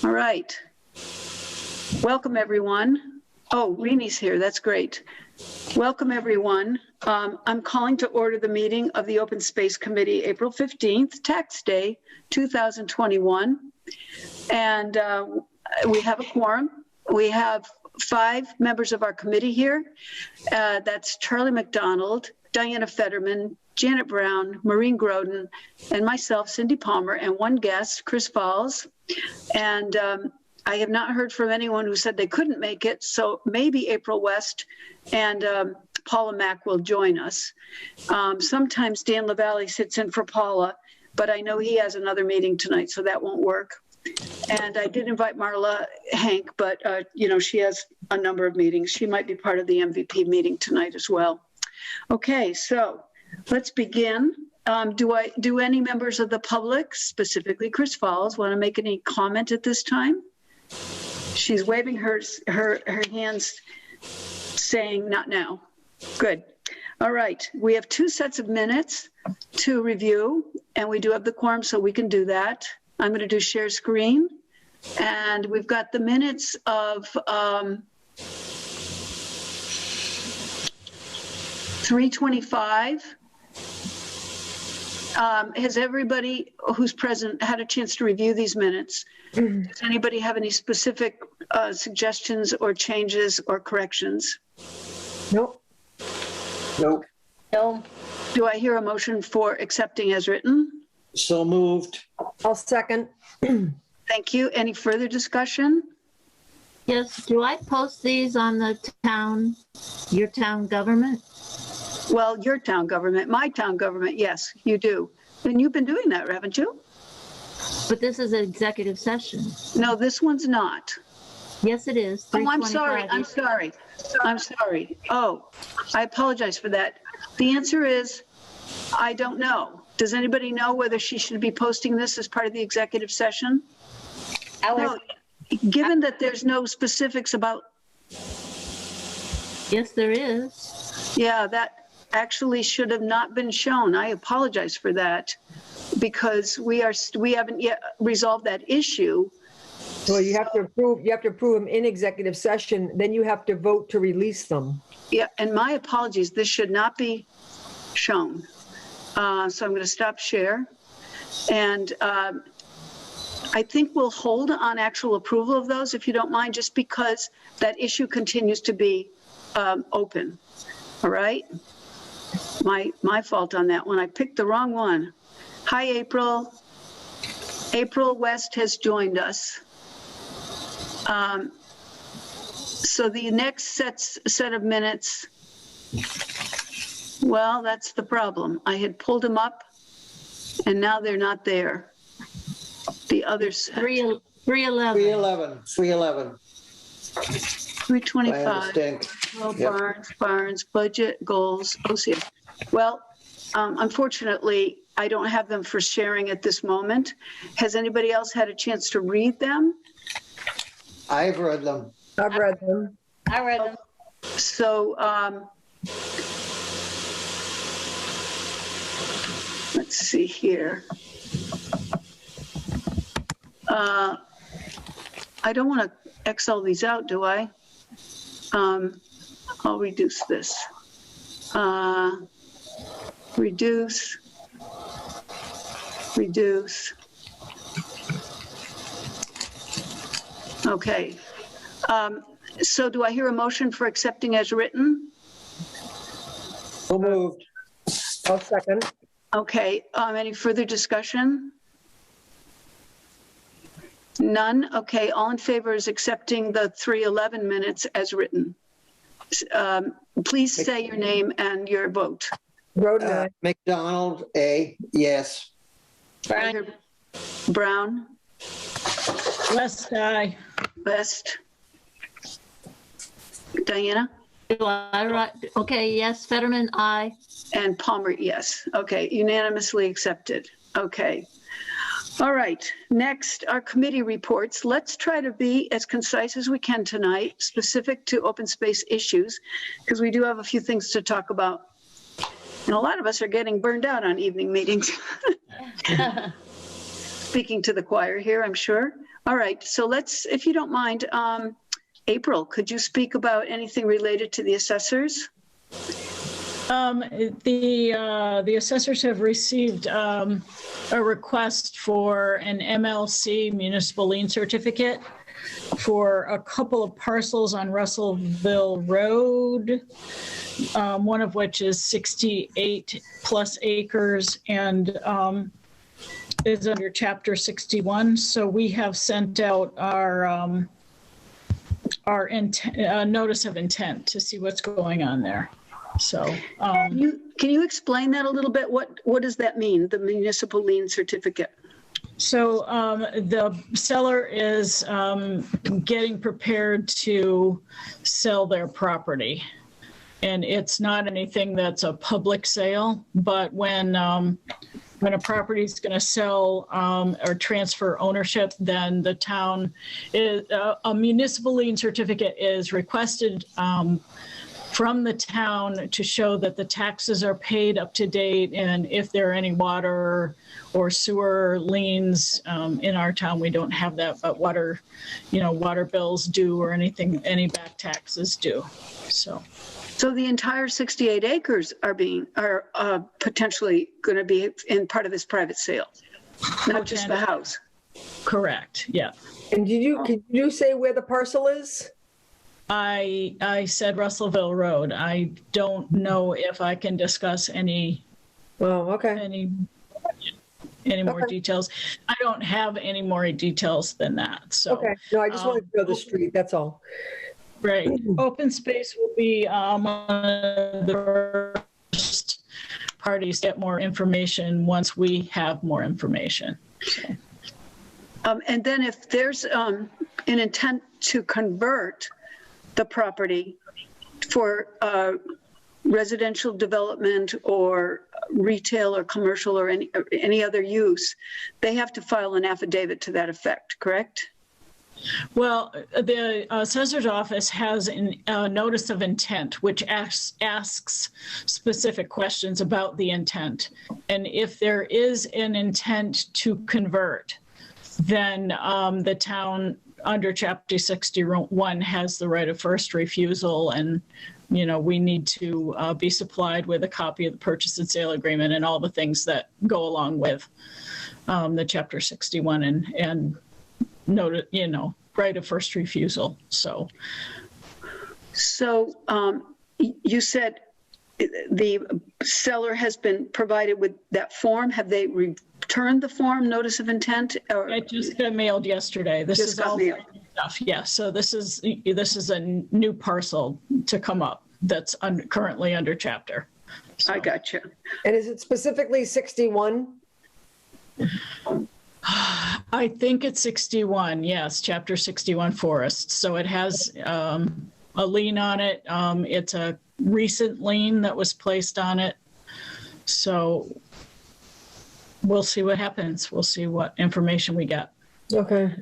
All right. Welcome, everyone. Oh, Reni's here. That's great. Welcome, everyone. I'm calling to order the meeting of the Open Space Committee, April 15th, Tax Day, 2021. And we have a quorum. We have 5 members of our committee here. That's Charlie McDonald, Diana Fetterman, Janet Brown, Maureen Groden, and myself, Cindy Palmer, and one guest, Chris Falls. And I have not heard from anyone who said they couldn't make it, so maybe April West and Paula Mack will join us. Sometimes Dan LaValle sits in for Paula, but I know he has another meeting tonight, so that won't work. And I did invite Marla Hank, but she has a number of meetings. She might be part of the MVP meeting tonight as well. Okay, so let's begin. Do any members of the public, specifically Chris Falls, want to make any comment at this time? She's waving her hands saying not now. Good. All right. We have 2 sets of minutes to review, and we do have the quorum, so we can do that. I'm going to do share screen, and we've got the minutes of 3:25. Has everybody who's present had a chance to review these minutes? Does anybody have any specific suggestions or changes or corrections? Nope. Nope. No. Do I hear a motion for accepting as written? So moved. I'll second. Thank you. Any further discussion? Yes, do I post these on the your town government? Well, your town government, my town government, yes, you do. And you've been doing that, haven't you? But this is an executive session. No, this one's not. Yes, it is. Oh, I'm sorry. I'm sorry. I'm sorry. Oh, I apologize for that. The answer is, I don't know. Does anybody know whether she should be posting this as part of the executive session? No, given that there's no specifics about. Yes, there is. Yeah, that actually should have not been shown. I apologize for that because we haven't yet resolved that issue. Well, you have to approve them in executive session, then you have to vote to release them. Yeah, and my apologies, this should not be shown. So I'm going to stop share. And I think we'll hold on actual approval of those, if you don't mind, just because that issue continues to be open. All right? My fault on that one. I picked the wrong one. Hi, April. April West has joined us. So the next set of minutes, well, that's the problem. I had pulled them up, and now they're not there. The others. 311. 325. Well, Yep. Barnes, budget, goals, OCF. Well, unfortunately, I don't have them for sharing at this moment. Has anybody else had a chance to read them? I've read them. I've read them. I read them. So let's see here. I don't want to X all these out, do I? I'll reduce this. Reduce. Okay. So do I hear a motion for accepting as written? So moved. I'll second. Okay. Any further discussion? None? Okay. All in favor is accepting the 3:11 minutes as written. Please say your name and your vote. Roden, McDonald, A, yes. Brown? West, aye. West? Diana? Okay, yes, Fetterman, aye. And Palmer, yes. Okay, unanimously accepted. Okay. All right, next, our committee reports. Let's try to be as concise as we can tonight, specific to open space issues, because we do have a few things to talk about. And a lot of us are getting burned out on evening meetings. speaking to the choir here, I'm sure. All right, so let's, if you don't mind, April, could you speak about anything related to the assessors? The assessors have received a request for an MLC municipal lien certificate for a couple of parcels on Russellville Road, one of which is 68 plus acres and is under Chapter 61. So we have sent out our notice of intent to see what's going on there. So Can you explain that a little bit? What does that mean, the municipal lien certificate? So the seller is getting prepared to sell their property. And it's not anything that's a public sale, but when a property is going to sell or transfer ownership, then the town, a municipal lien certificate is requested from the town to show that the taxes are paid up to date, and if there are any water or sewer liens in our town, we don't have that, but water bills due or anything, any back taxes due. So the entire 68 acres are potentially going to be in part of this private sale, not just the house. Correct. Yeah. And could you say where the parcel is? I said Russellville Road. I don't know if I can discuss any more details. I don't have any more details than that. So okay. No, I just wanted to know the street. That's all. Right. Open space will be one of the first parties to get more information once we have more information. So. And then if there's an intent to convert the property for residential development or retail or commercial or any other use, they have to file an affidavit to that effect, correct? Well, the assessor's office has a notice of intent, which asks specific questions about the intent. And if there is an intent to convert, then the town under Chapter 61 has the right of first refusal, and we need to be supplied with a copy of the purchase and sale agreement and all the things that go along with the Chapter 61 and right of first refusal. So you said the seller has been provided with that form. Have they returned the form, notice of intent? Or it just got mailed yesterday. This is all stuff. Yeah. So this is a new parcel to come up that's currently under chapter. So. I got you. And is it specifically 61? I think it's 61. Yes, Chapter 61 Forest. So it has a lien on it. It's a recent lien that was placed on it. So we'll see what happens. We'll see what information we get. Okay.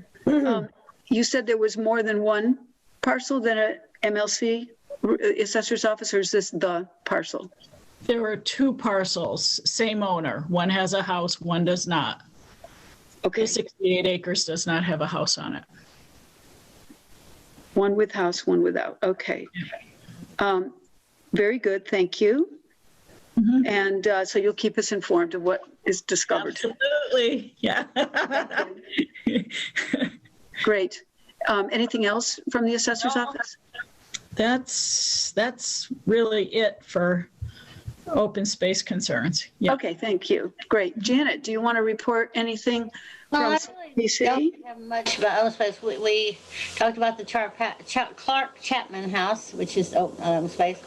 You said there was more than one parcel than a MLC assessor's office, or is this the parcel? There are two parcels, same owner. One has a house, one does not. Okay. The 68 acres does not have a house on it. One with house, one without. Okay. Very good. Thank you. Mm-hmm. And so you'll keep us informed of what is discovered. Absolutely. Yeah. Great. Anything else from the assessor's office? That's really it for open space concerns. Yeah. Okay, thank you. Great. Janet, do you want to report anything from I really CPC? don't have much about open space. We talked about the Clark Chapman house, which is open space.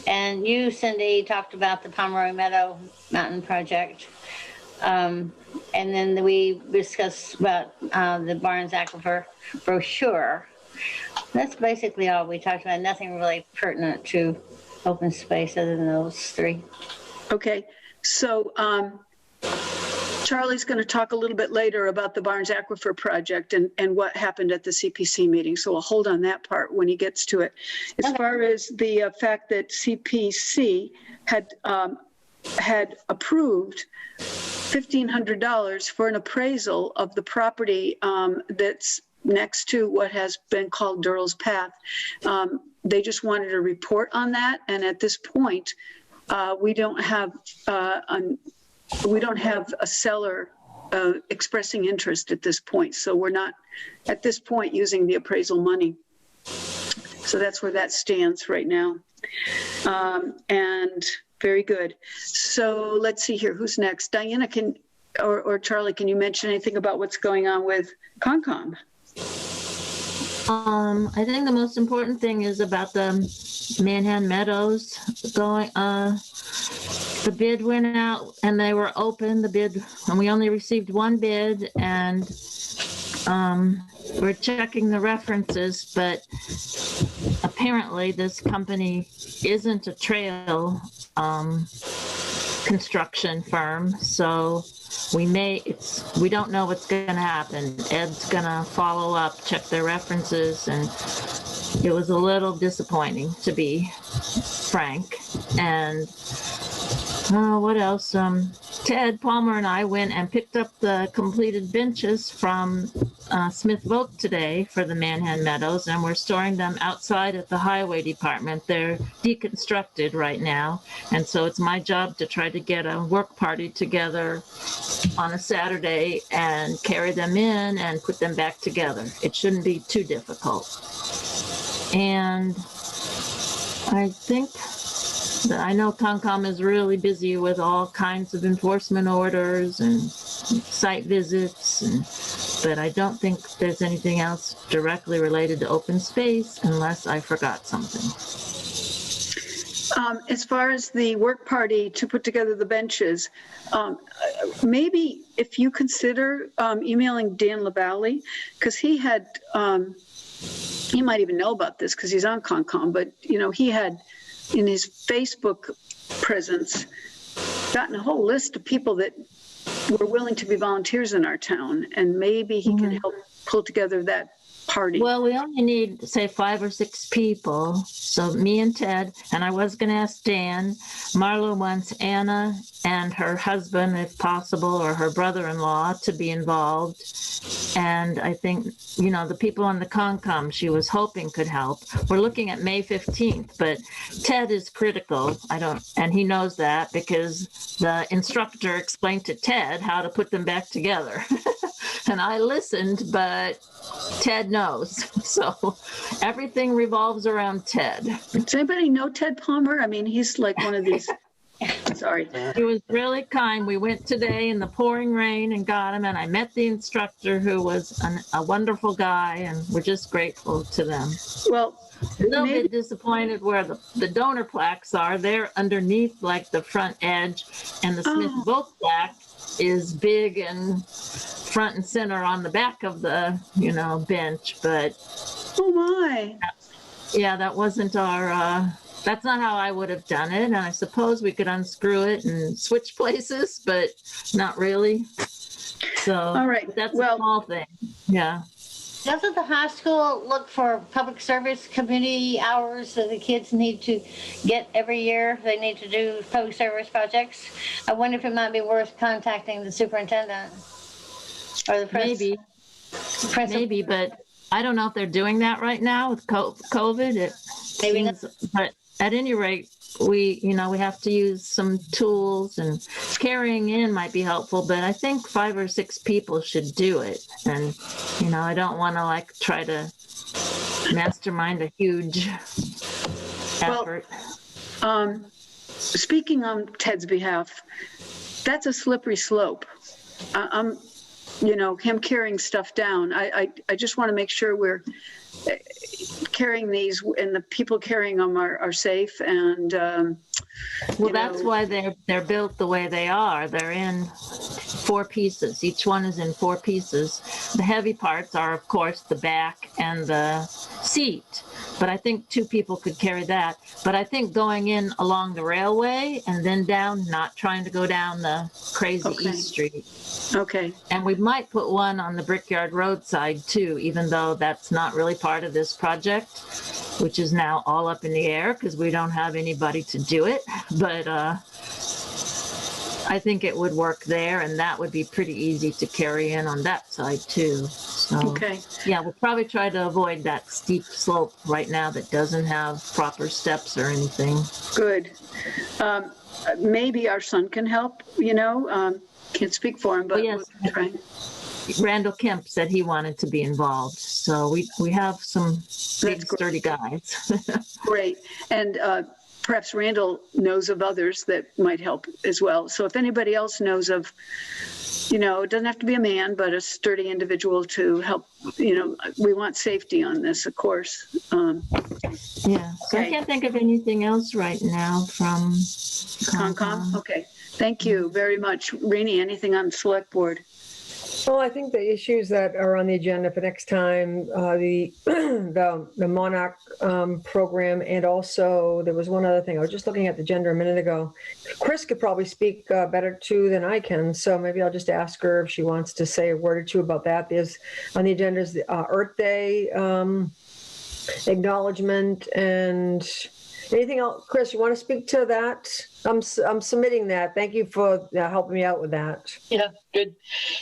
And you, Cindy, talked about the Pomeroy Meadow Mountain Project. And then we discussed about the Barnes Aquifer brochure. That's basically all we talked about. Nothing really pertinent to open space other than those three. Okay, so Charlie's going to talk a little bit later about the Barnes Aquifer project and what happened at the CPC meeting. So we'll hold on that part when he gets to it. As far as the fact that CPC had approved $1,500 for an appraisal of the property that's next to what has been called Durrell's Path. They just wanted a report on that, and at this point, we don't have a seller expressing interest at this point. So we're not at this point using the appraisal money. So that's where that stands right now. And very good. So let's see here. Who's next? Diana, or Charlie, can you mention anything about what's going on with Concom? I think the most important thing is about the Manhan Meadows going, the bid went out and they were open, and we only received one bid, and we're checking the references, but apparently this company isn't a trail construction firm, so we don't know what's going to happen. Ed's going to follow up, check their references, and it was a little disappointing, to be frank. And what else? Ted Palmer and I went and picked up the completed benches from Smith Voc today for the Manhan Meadows, and we're storing them outside at the highway department. They're deconstructed right now, and so it's my job to try to get a work party together on a Saturday and carry them in and put them back together. It shouldn't be too difficult. And I know Concom is really busy with all kinds of enforcement orders and site visits, but I don't think there's anything else directly related to open space unless I forgot something. As far as the work party to put together the benches, maybe if you consider emailing Dan LaValle, because he had, he might even know about this because he's on Concom, but he had in his Facebook presence gotten a whole list of people that were willing to be volunteers in our town, and maybe he can help pull together that party. Well, we only need, say, 5 or 6 people. So me and Ted, and I was going to ask Dan. Marla wants Anna and her husband, if possible, or her brother-in-law to be involved. And I think, the people on the Concom she was hoping could help. We're looking at May 15th, but Ted is critical. And he knows that because the instructor explained to Ted how to put them back together. And I listened, but Ted knows. So everything revolves around Ted. Does anybody know Ted Palmer? I mean, he's like one of these. Sorry. He was really kind. We went today in the pouring rain and got him, and I met the instructor who was a wonderful guy, and we're just grateful to them. Well, a little bit disappointed where the donor plaques are. They're underneath like the front edge, and the Smith Voc plaque is big and front and center on the back of the bench, but oh my, yeah, that wasn't our that's not how I would have done it. And I suppose we could unscrew it and switch places, but not really. So all right, that's a small thing. Yeah. Doesn't the high school look for public service community hours that the kids need to get every year? They need to do public service projects. I wonder if it might be worth contacting the superintendent or the Maybe, but I don't know if they're doing that right now with COVID. Maybe not. But at any rate, we have to use some tools, and carrying in might be helpful, but I think 5 or 6 people should do it. And, I don't want to try to mastermind a huge effort. Well, speaking on Ted's behalf, that's a slippery slope. Him carrying stuff down. I just want to make sure we're carrying these and the people carrying them are safe. And that's why they're built the way they are. They're in 4 pieces. Each one is in 4 pieces. The heavy parts are, of course, the back and the seat. But I think 2 people could carry that. But I think going in along the railway and then down, not trying to go down the crazy East Street. Okay. And we might put one on the Brickyard roadside too, even though that's not really part of this project, which is now all up in the air because we don't have anybody to do it. But I I think it would work there, and that would be pretty easy to carry in on that side too. So, Okay, yeah, we'll probably try to avoid that steep slope right now that doesn't have proper steps or anything. good. Maybe our son can help, can't speak for him, but Oh, yes. we'll try. Randall Kemp said he wanted to be involved, so we have some big, great. sturdy guys. Great. And perhaps Randall knows of others that might help as well. So if anybody else knows of, it doesn't have to be a man, but a sturdy individual to help, we want safety on this, of course. Yeah, so I Okay. can't think of anything else right now from Concom? Okay. Thank you very much. Rini, anything on the select board? Well, I think the issues that are on the agenda for next time, the Monarch program, and also there was one other thing. I was just looking at the agenda a minute ago. Chris could probably speak better too than I can, so maybe I'll just ask her if she wants to say a word or two about that. There's on the agenda is the Earth Day acknowledgement and anything else. Chris, you want to speak to that? I'm submitting that. Thank you for helping me out with that. Yeah, good.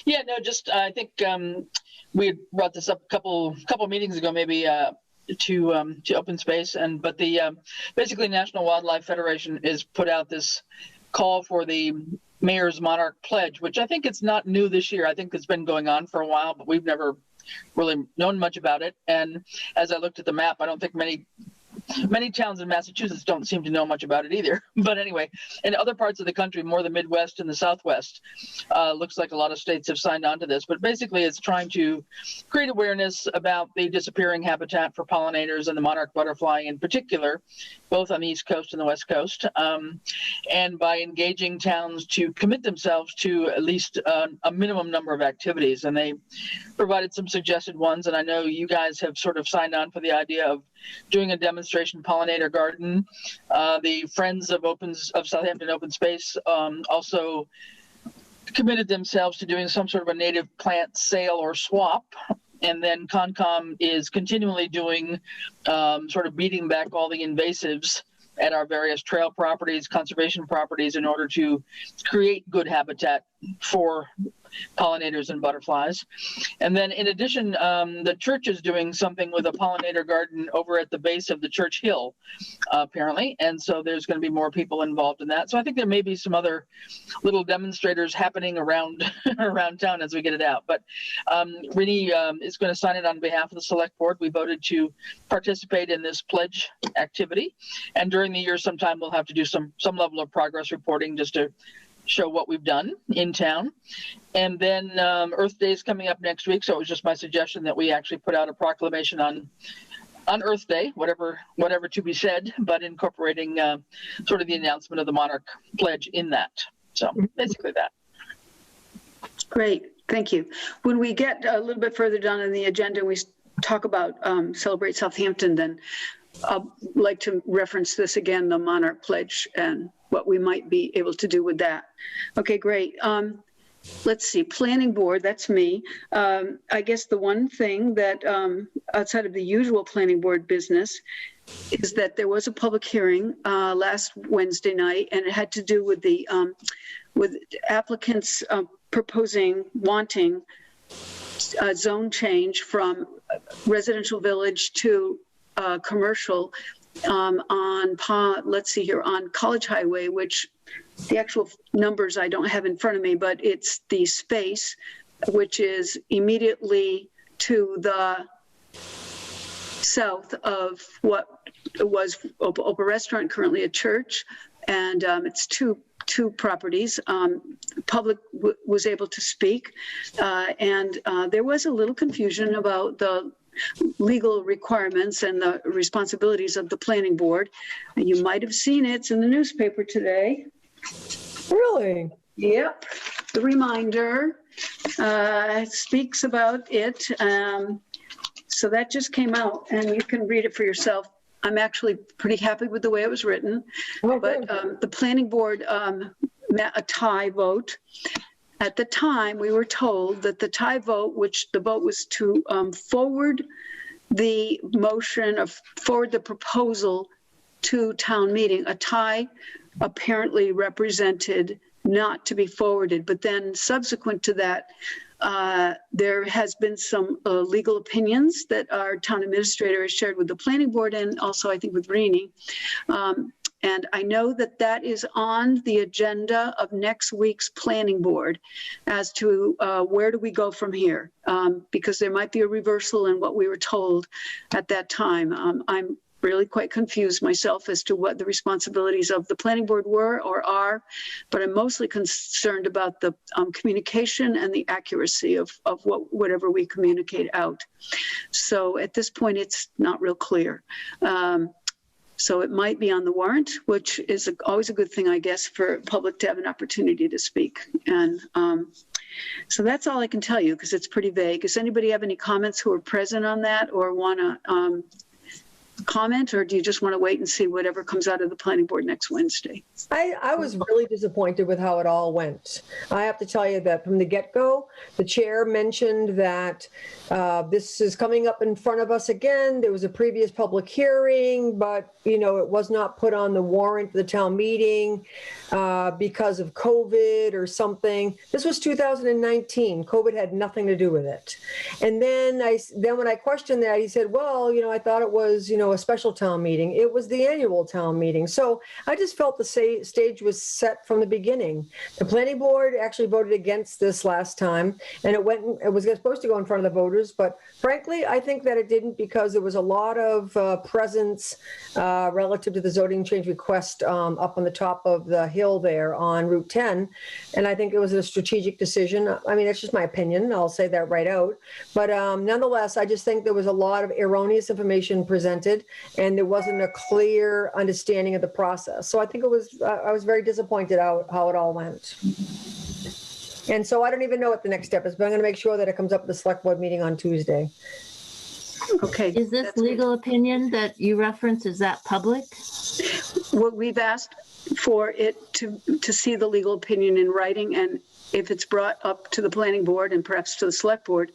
Yeah, no, just I think we had brought this up a couple meetings ago, maybe to open space, but the basically National Wildlife Federation has put out this call for the Mayor's Monarch Pledge, which I think it's not new this year. I think it's been going on for a while, but we've never really known much about it. And as I looked at the map, I don't think many towns in Massachusetts don't seem to know much about it either. But anyway, in other parts of the country, more the Midwest and the Southwest, looks like a lot of states have signed on to this. But basically, it's trying to create awareness about the disappearing habitat for pollinators and the monarch butterfly in particular, both on the East Coast and the West Coast, and by engaging towns to commit themselves to at least a minimum number of activities. And they provided some suggested ones, and I know you guys have sort of signed on for the idea of doing a demonstration Pollinator Garden. The Friends of Southampton Open Space also committed themselves to doing some sort of a native plant sale or swap. And then Concom is continually doing sort of beating back all the invasives at our various trail properties, conservation properties, in order to create good habitat for pollinators and butterflies. And then in addition, the church is doing something with a pollinator garden over at the base of the church hill, apparently. And so there's going to be more people involved in that. So I think there may be some other little demonstrators happening around town as we get it out. But Rini is going to sign it on behalf of the select board. We voted to participate in this pledge activity. And during the year sometime we'll have to do some level of progress reporting just to show what we've done in town. And then Earth Day is coming up next week, so it was just my suggestion that we actually put out a proclamation on Earth Day, whatever to be said, but incorporating sort of the announcement of the Monarch Pledge in that. So basically that. Great, thank you. When we get a little bit further down in the agenda, we talk about Celebrate Southampton, then I'd like to reference this again, the Monarch Pledge, and what we might be able to do with that. Okay, great. Let's see, planning board, that's me. I guess the one thing that outside of the usual planning board business is that there was a public hearing last Wednesday night, and it had to do with the with applicants wanting a zone change from residential village to commercial on College Highway, which the actual numbers I don't have in front of me, but it's the space which is immediately to the south of what was Opa Restaurant, currently a church, and it's two properties. Public was able to speak, and there was a little confusion about the legal requirements and the responsibilities of the planning board. You might have seen it. It's in the newspaper today. Really? Yep. The reminder speaks about it. So that just came out, and you can read it for yourself. I'm actually pretty happy with the way it was written. Oh, but the planning board met a tie vote. At the time, we were told that the tie vote, which the vote was to forward the motion of forward the proposal to town meeting. A tie apparently represented not to be forwarded. But then subsequent to that, there has been some legal opinions that our town administrator has shared with the planning board and also I think with Rini. And I know that that is on the agenda of next week's planning board as to where do we go from here? Because there might be a reversal in what we were told at that time. I'm really quite confused myself as to what the responsibilities of the planning board were or are, but I'm mostly concerned about the communication and the accuracy of whatever we communicate out. So at this point, it's not real clear. So it might be on the warrant, which is always a good thing, I guess, for public to have an opportunity to speak. And so that's all I can tell you because it's pretty vague. Does anybody have any comments who are present on that or want to comment, or do you just want to wait and see whatever comes out of the planning board next Wednesday? I was really disappointed with how it all went. I have to tell you that from the get-go, the chair mentioned that this is coming up in front of us again. There was a previous public hearing, but it was not put on the warrant for the town meeting because of COVID or something. This was 2019. COVID had nothing to do with it. And then when I questioned that, he said, well, I thought it was, a special town meeting. It was the annual town meeting. So I just felt the stage was set from the beginning. The planning board actually voted against this last time, and it was supposed to go in front of the voters. But frankly, I think that it didn't because there was a lot of presence relative to the zoning change request up on the top of the hill there on Route 10. And I think it was a strategic decision. I mean, it's just my opinion. I'll say that right out. But nonetheless, I just think there was a lot of erroneous information presented, and there wasn't a clear understanding of the process. So I think I was very disappointed how it all went. And so I don't even know what the next step is, but I'm going to make sure that it comes up at the select board meeting on Tuesday. Okay. Is this legal opinion that you reference, is that public? What we've asked for it to see the legal opinion in writing, and if it's brought up to the planning board and perhaps to the select board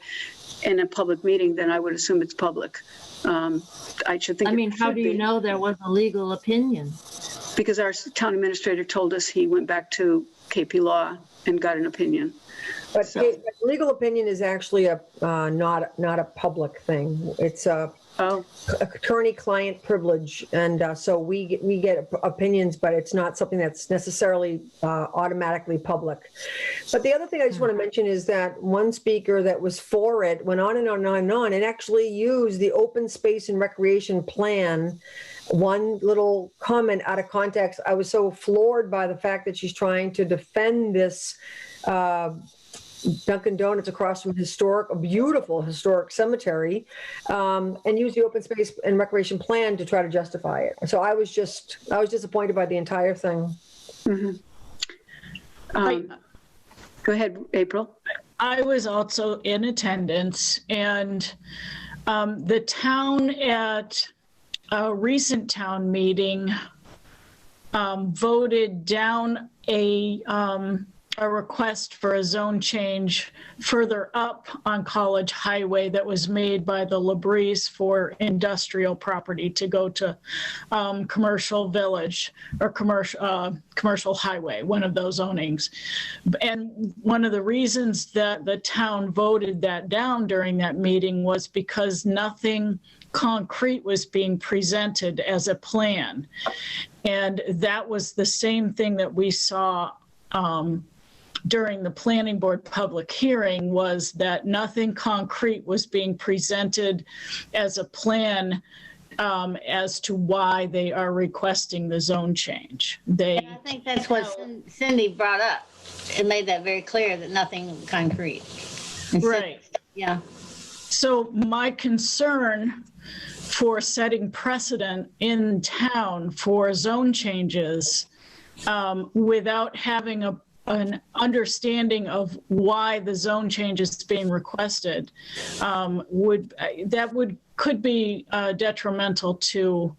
in a public meeting, then I would assume it's public. I should think. I mean, how do you know there was a legal opinion? Because our town administrator told us he went back to KP Law and got an opinion. But legal opinion is actually not a public thing. It's a attorney-client privilege, and so we get opinions, but it's not something that's necessarily automatically public. But the other thing I just want to mention is that one speaker that was for it went on and on and on and on, and actually used the open space and recreation plan. One little comment out of context. I was so floored by the fact that she's trying to defend this Dunkin' Donuts across from a beautiful historic cemetery, and use the open space and recreation plan to try to justify it. So I was disappointed by the entire thing. Mm-hmm. Go ahead, April. I was also in attendance, and the town at a recent town meeting voted down a request for a zone change further up on College Highway that was made by the LaBreeze for industrial property to go to commercial village or commercial highway, one of those zonings. And one of the reasons that the town voted that down during that meeting was because nothing concrete was being presented as a plan. And that was the same thing that we saw during the planning board public hearing, was that nothing concrete was being presented as a plan as to why they are requesting the zone change. I think that's what Cindy brought up. It made that very clear that nothing concrete. Right. Yeah. So my concern for setting precedent in town for zone changes without having an understanding of why the zone change is being requested could be detrimental to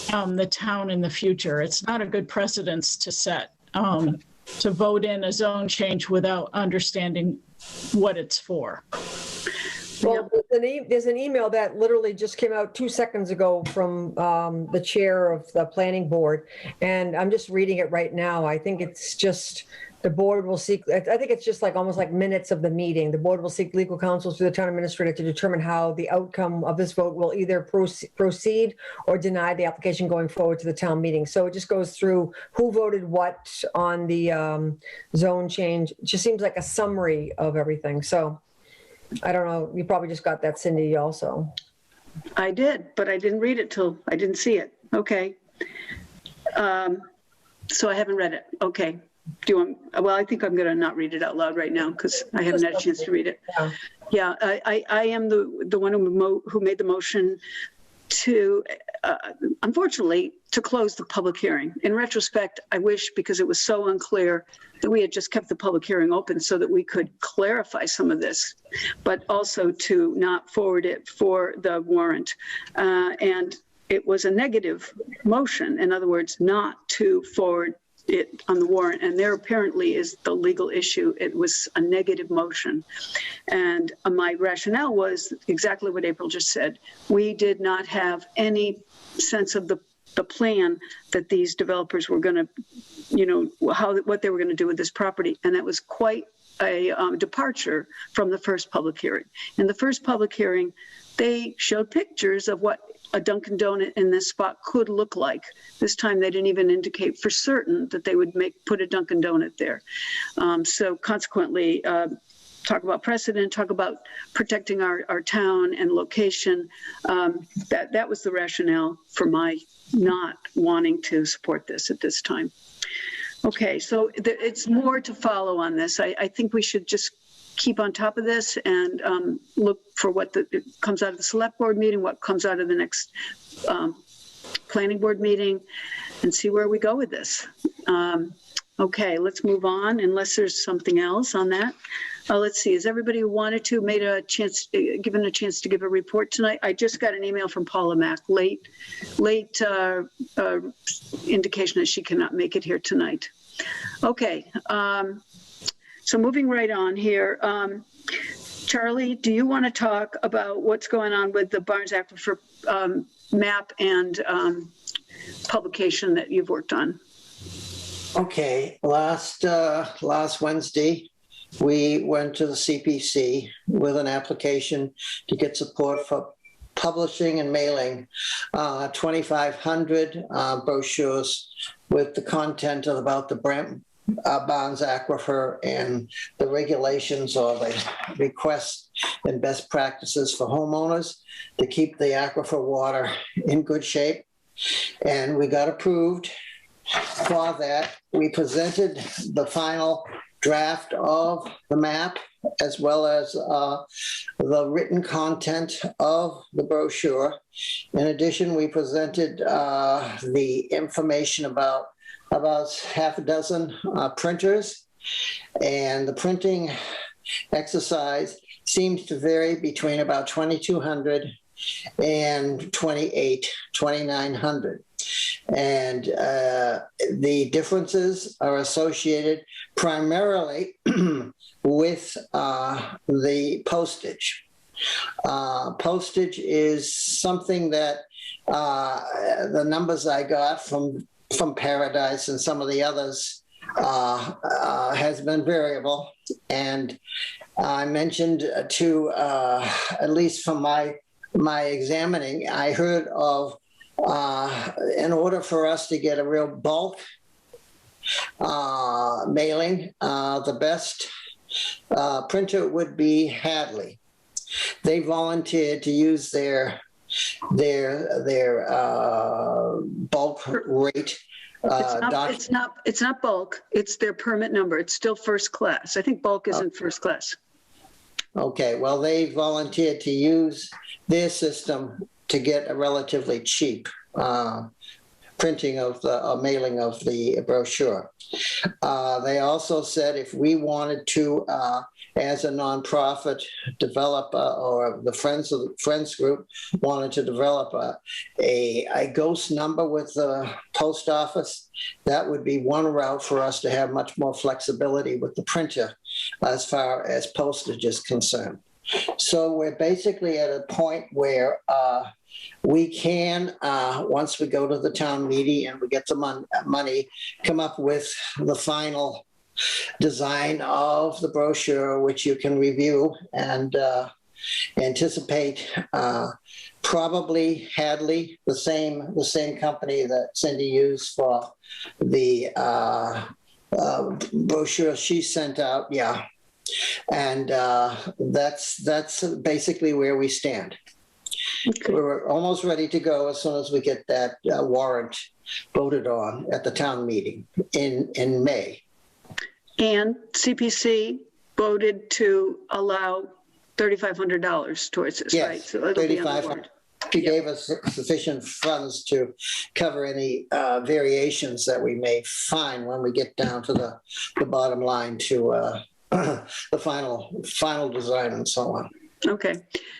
the town in the future. It's not a good precedence to set to vote in a zone change without understanding what it's for. Well, there's an email that literally just came out 2 seconds ago from the chair of the planning board, and I'm just reading it right now. I think it's just the board will seek, I think it's just like, almost like minutes of the meeting. The board will seek legal counsel through the town administrator to determine how the outcome of this vote will either proceed or deny the application going forward to the town meeting. So it just goes through who voted what on the zone change. It just seems like a summary of everything. So I don't know, you probably just got that, Cindy, also. I did, but I didn't read it till I didn't see it. Okay. So I haven't read it. Okay. Do you want, well, I think I'm going to not read it out loud right now because I haven't had a chance to read it. Yeah, I am the one who made the motion to, unfortunately, to close the public hearing. In retrospect, I wish, because it was so unclear, that we had just kept the public hearing open so that we could clarify some of this, but also to not forward it for the warrant. And it was a negative motion. In other words, not to forward it on the warrant, and there apparently is the legal issue. It was a negative motion, and my rationale was exactly what April just said. We did not have any sense of the plan that these developers were going to, what they were going to do with this property, and that was quite a departure from the first public hearing. In the first public hearing, they showed pictures of what a Dunkin' Donut in this spot could look like. This time they didn't even indicate for certain that they would put a Dunkin' Donut there. So consequently, talk about precedent, talk about protecting our town and location. That was the rationale for my not wanting to support this at this time. Okay, so it's more to follow on this. I think we should just keep on top of this and look for what comes out of the select board meeting, what comes out of the next planning board meeting, and see where we go with this. Okay, let's move on, unless there's something else on that. Let's see, has everybody who wanted to given a chance to give a report tonight? I just got an email from Paula Mack, late indication that she cannot make it here tonight. Okay. So moving right on here, Charlie, do you want to talk about what's going on with the Barnes Aquifer map and publication that you've worked on? Okay, last Wednesday, we went to the CPC with an application to get support for publishing and mailing 2,500 brochures with the content about the Barnes Aquifer and the regulations or the requests and best practices for homeowners to keep the aquifer water in good shape. And we got approved for that. We presented the final draft of the map as well as the written content of the brochure. In addition, we presented the information about half a dozen printers, and the printing exercise seems to vary between about 2,200 and 2,900. And the differences are associated primarily with the postage. Postage is something that the numbers I got from Paradise and some of the others has been variable. And I mentioned to, at least from my examining, I heard of in order for us to get a real bulk mailing, the best printer would be Hadley. They volunteered to use their bulk rate. It's not bulk. It's their permit number. It's still first class. I think bulk isn't first class. Okay, well, they volunteered to use their system to get a relatively cheap printing of the mailing of the brochure. They also said if we wanted to, as a nonprofit, develop or the Friends group wanted to develop a ghost number with the post office, that would be one route for us to have much more flexibility with the printer as far as postage is concerned. So we're basically at a point where we can, once we go to the town meeting and we get the money, come up with the final design of the brochure, which you can review and anticipate. Probably Hadley, the same company that Cindy used for the brochure she sent out. Yeah, and that's basically where we stand. Okay. We're almost ready to go as soon as we get that warrant voted on at the town meeting in May. And CPC voted to allow $3,500 towards this, Yes, right? So it'll be on the 35. warrant. She gave us sufficient funds to cover any variations that we may find when we get down to the bottom line to the final design and so on. Okay,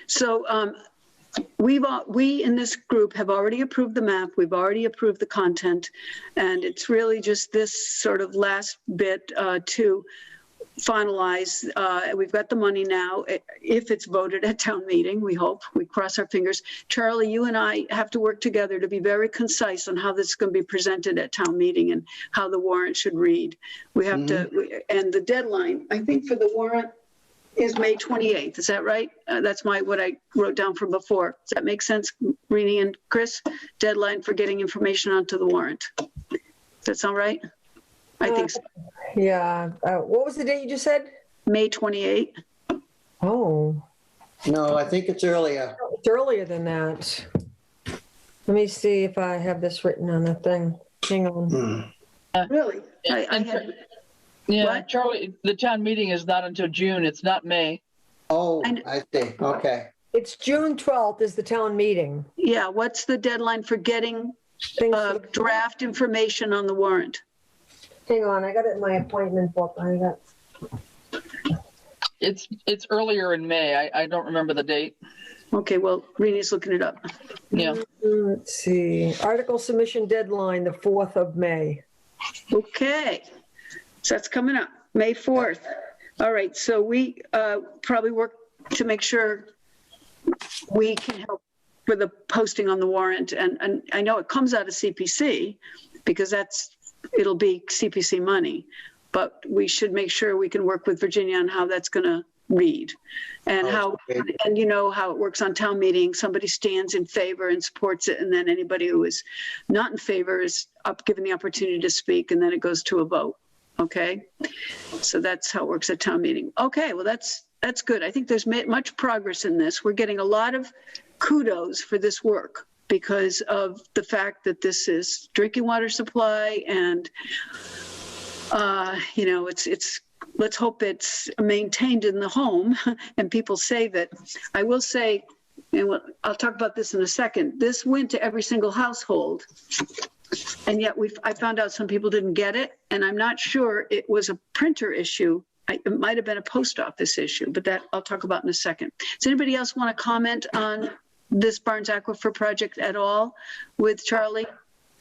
so we in this group have already approved the map, we've already approved the content, and it's really just this sort of last bit to finalize. We've got the money now, if it's voted at town meeting, we hope, we cross our fingers. Charlie, you and I have to work together to be very concise on how this is going to be presented at town meeting and how the warrant should read. We have to, and the deadline, I think for the warrant is May 28th. Is that right? That's what I wrote down from before. Does that make sense, Rini and Chris? Deadline for getting information onto the warrant. Does that sound right? I think so. Yeah. What was the date you just said? May 28th. Oh, No, I think it's earlier. it's earlier than that. Let me see if I have this written on the thing. Hang on. Really? I And- had, Yeah, What? Charlie, the town meeting is not until June. It's not May. Oh, And- I see. Okay. It's June 12th is the town meeting. yeah, what's the deadline for getting Things- draft information on the warrant? Hang on, I got it in my appointment book. I got. It's earlier in May. I don't remember the date. Okay, well, Reni's looking it up. Yeah. Let's see. Article submission deadline, the 4th of May. Okay, so that's coming up, May 4th. All right, so we probably work to make sure we can help with the posting on the warrant. And I know it comes out of CPC because it'll be CPC money, but we should make sure we can work with Virginia on how that's going to read and and you know how it works on town meeting. Somebody stands in favor and supports it, and then anybody who is not in favor is given the opportunity to speak, and then it goes to a vote. Okay, so that's how it works at town meeting. Okay, well that's good. I think there's much progress in this. We're getting a lot of kudos for this work because of the fact that this is drinking water supply, and you know, it's let's hope it's maintained in the home and people save it. I will say, and I'll talk about this in a second, this went to every single household, and yet I found out some people didn't get it, and I'm not sure it was a printer issue. It might have been a post office issue, but that I'll talk about in a second. Does anybody else want to comment on this Barnes Aquifer project at all with Charlie?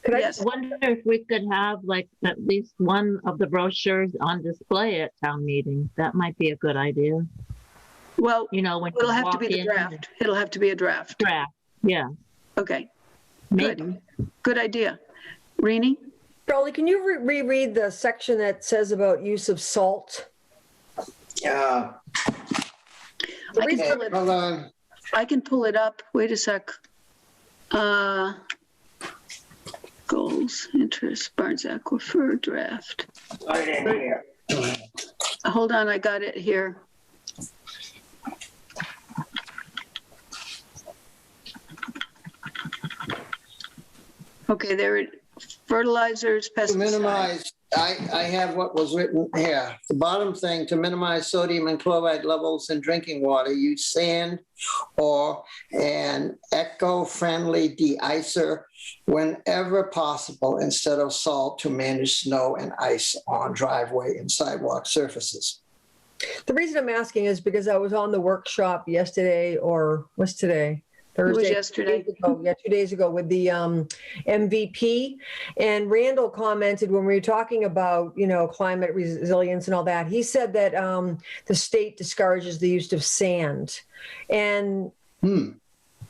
Could I Yes. just, Wonder if we could have like at least one of the brochures on display at town meeting. That might be a good idea. Well, You know, when it'll you have to walk be the in, draft. It'll have to be a draft. Draft, yeah, Okay, maybe. good idea. Rini? Charlie, can you reread the section that says about use of salt? Yeah. I can Okay, pull it, hold on. I can pull it up. Wait a sec. Goals, interest, Barnes Aquifer draft. Right in here. Hold on, I got it here. Okay, there, fertilizers, To pesticides. minimize, I have what was written here. The bottom thing, to minimize sodium and chloride levels in drinking water, use sand or an eco-friendly de-icer whenever possible instead of salt to manage snow and ice on driveway and sidewalk surfaces. The reason I'm asking is because I was on the workshop yesterday, or what's today? It was Thursday. yesterday. 2 days ago. Yeah, 2 days ago with the MVP. And Randall commented when we were talking about, you know, climate resilience and all that, he said that the state discourages the use of sand. And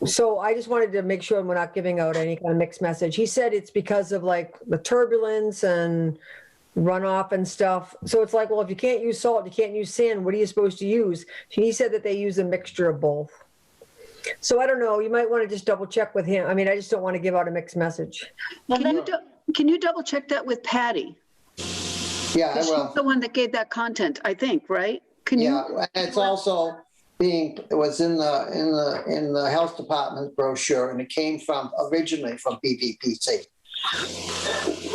so I just wanted to make sure we're not giving out any kind of mixed message. He said it's because of like the turbulence and runoff and stuff. So it's like, well, if you can't use salt, you can't use sand, what are you supposed to use? He said that they use a mixture of both. So I don't know, you might want to just double check with him. I mean, I just don't want to give out a mixed message. Can you double check that with Patty? Yeah, I She's will. the one that gave that content, I think, right? Can you? Yeah, and it's also it was in the health department brochure, and it came originally from PVPC.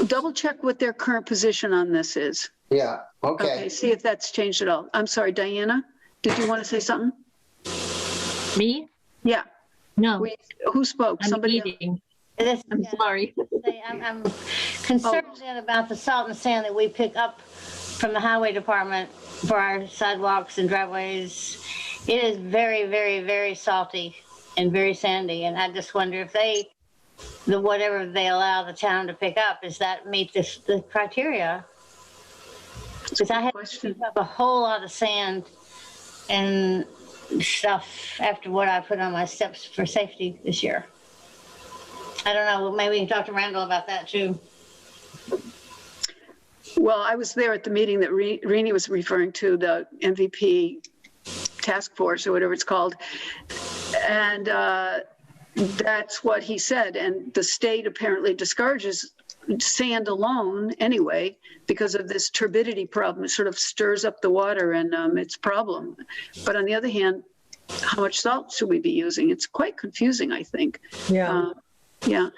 Double check what their current position on this is. Yeah, okay. Okay, see if that's changed at all. I'm sorry, Diana, did you want to say something? Me? Yeah, No, who spoke? I'm Somebody? eating. This- I'm sorry. I'm concerned then about the salt and sand that we pick up from the highway department for our sidewalks and driveways. It is very, very, very salty and very sandy, and I just wonder if whatever they allow the town to pick up, does that meet the criteria? Because I had to pick up a whole lot of sand and stuff after what I put on my steps for safety this year. I don't know, maybe we can talk to Randall about that too. Well, I was there at the meeting that Rini was referring to, the MVP task force or whatever it's called. And that's what he said. And the state apparently discourages sand alone anyway, because of this turbidity problem. It sort of stirs up the water and it's a problem. But on the other hand, how much salt should we be using? It's quite confusing, I think. Yeah. Yeah.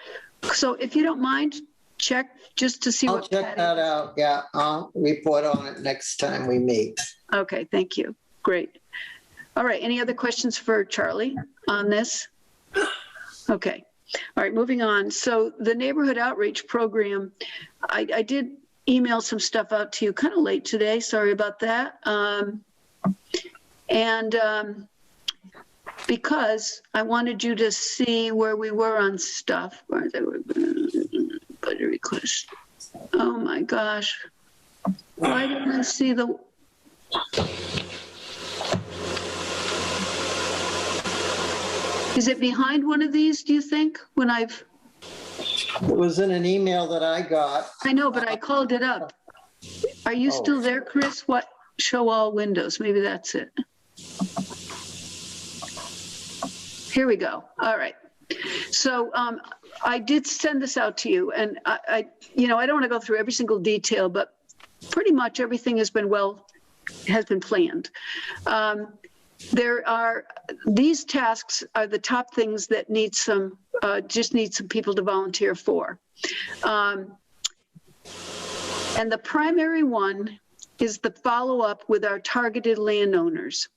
So if you don't mind, check just to see I'll what. check Patty- that out. Yeah, I'll report on it next time we meet. Okay, thank you. Great. All right, any other questions for Charlie on this? Okay. All right, moving on. So the neighborhood outreach program, I did email some stuff out to you kind of late today. Sorry about that. Because I wanted you to see where we were on stuff. Where they were, budget request. Oh my gosh. Why didn't I see the? Is it behind one of these, do you think, when I've? It was in an email that I got. I know, but I called it up. Are you still there, Chris? What? Show all windows. Maybe that's it. Here we go. All right. So I did send this out to you, and I don't want to go through every single detail, but pretty much everything has been planned. These tasks are the top things that just need some people to volunteer for. And the primary one is the follow-up with our targeted landowners.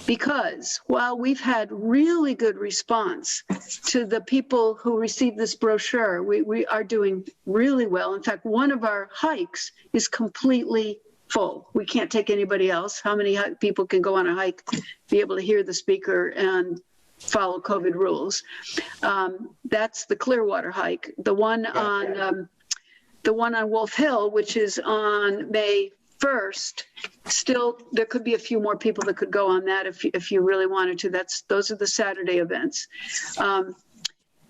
Because while we've had really good response to the people who received this brochure, we are doing really well. In fact, one of our hikes is completely full. We can't take anybody else. How many people can go on a hike, be able to hear the speaker and follow COVID rules? That's the Clearwater Hike. The one on Wolf Hill, which is on May 1st, still there could be a few more people that could go on that if you really wanted to. Those are the Saturday events.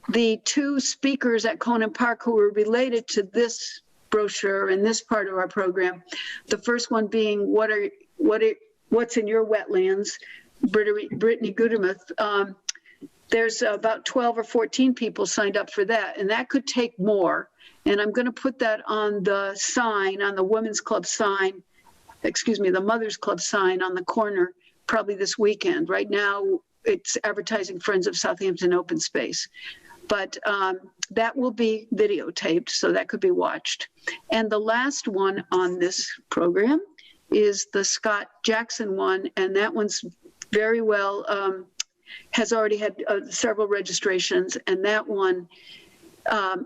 The two speakers at Conan Park who were related to this brochure and this part of our program, the first one being what's in your wetlands, Brittany Gudermuth. There's about 12 or 14 people signed up for that, and that could take more. And I'm going to put that on the sign, on the Women's Club sign, the Mother's Club sign on the corner, probably this weekend. Right now, it's advertising Friends of Southampton Open Space. But that will be videotaped, so that could be watched. And the last one on this program is the Scott Jackson one, and that one's very well, has already had several registrations, and that one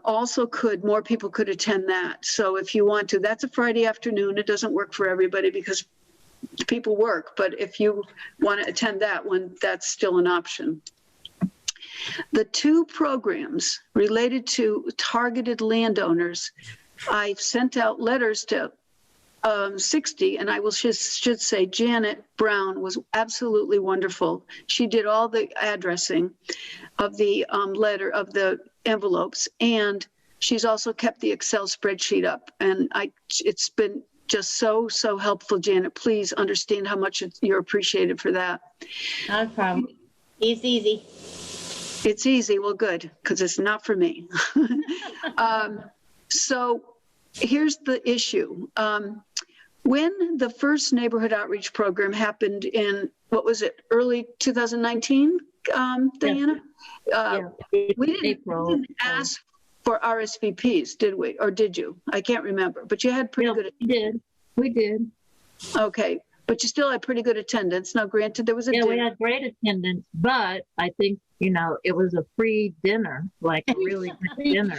also more people could attend that. So if you want to, that's a Friday afternoon. It doesn't work for everybody because people work, but if you want to attend that one, that's still an option. The two programs related to targeted landowners, I've sent out letters to 60, and I should say Janet Brown was absolutely wonderful. She did all the addressing of the letter, of the envelopes, and She's also kept the Excel spreadsheet up, and it's been just so helpful, Janet. Please understand how much you're appreciated for that. Not a problem. It's easy. It's easy. Well, good, because it's not for me. So here's the issue. When the first neighborhood outreach program happened in, what was it, early 2019, Diana? We didn't ask for RSVPs, did we? Or did you? I can't remember, but you had pretty good. We did. Okay, but you still had pretty good attendance. Now, granted, there was a Yeah, dinner. we had great attendance, but I think, it was a free dinner, like a really good dinner.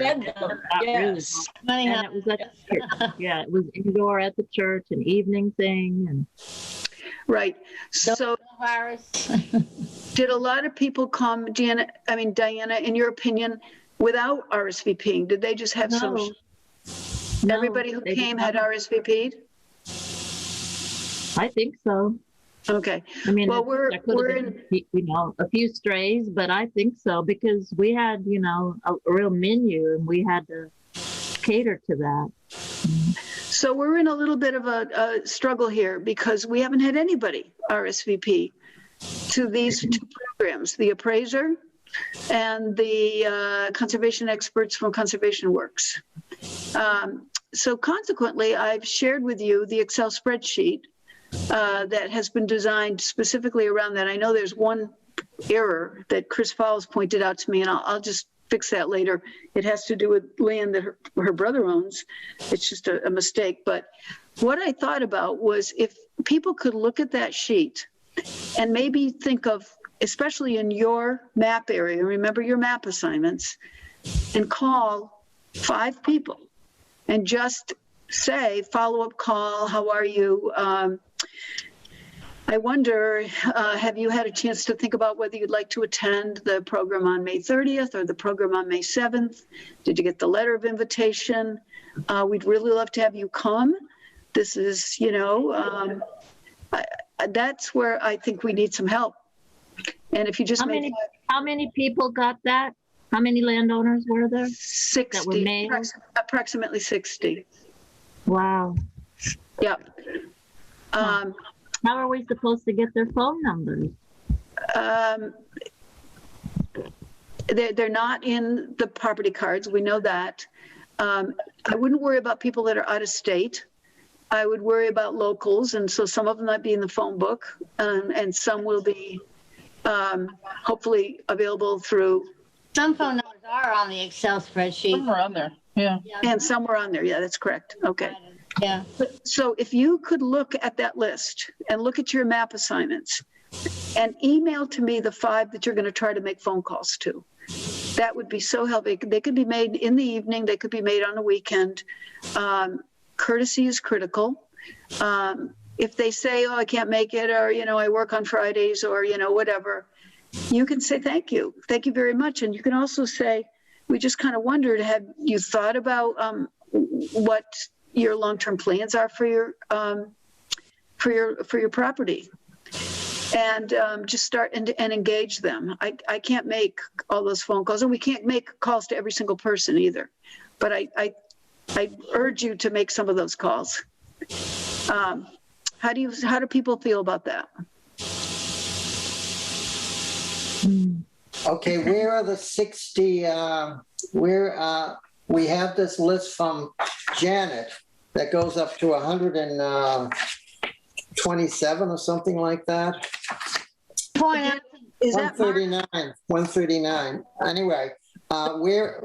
Yes. Money And it was at the church. Yeah, it was indoor at the church, an evening thing, and Right. So virus. did a lot of people come, Diana, in your opinion, without RSVPing? Did they just have some? No, Everybody who they came didn't had RSVP'd? I think so. Okay. I mean, Well, there could we're have been, a few strays, but I think so because we had, a real menu and we had to cater to that. So we're in a little bit of a struggle here because we haven't had anybody RSVP to these two programs, the appraiser and the conservation experts from Conservation Works. So consequently, I've shared with you the Excel spreadsheet that has been designed specifically around that. I know there's one error that Chris Fowles pointed out to me, and I'll just fix that later. It has to do with land that her brother owns. It's just a mistake. But what I thought about was if people could look at that sheet and maybe think of, especially in your map area, remember your map assignments, and call 5 people and just say, follow-up call, how are you? I wonder, have you had a chance to think about whether you'd like to attend the program on May 30th or the program on May 7th? Did you get the letter of invitation? We'd really love to have you come. This is, that's where I think we need some help. And if you just how many people got that? How many landowners were there? 60, that were made? Approximately 60. Wow. Yep. How are we supposed to get their phone numbers? They're not in the property cards. We know that. I wouldn't worry about people that are out of state. I would worry about locals. And so some of them might be in the phone book and some will be hopefully available through. Some phone numbers are on the Excel spreadsheet. Some are on there. Yeah. And some were on there. Yeah, that's correct. Okay. Yeah. So if you could look at that list and look at your map assignments and email to me the 5 that you're going to try to make phone calls to, that would be so helpful. They could be made in the evening. They could be made on a weekend. Courtesy is critical. If they say, oh, I can't make it, or, I work on Fridays, or, whatever, you can say, thank you. Thank you very much. And you can also say, we just kind of wondered, have you thought about what your long-term plans are for your property, and just start and engage them. I can't make all those phone calls, and we can't make calls to every single person either. But I urge you to make some of those calls. How do people feel about that? Okay, where are the 60? We have this list from Janet that goes up to 127 or something like that. Point out. Is that Mark? 139. Anyway, where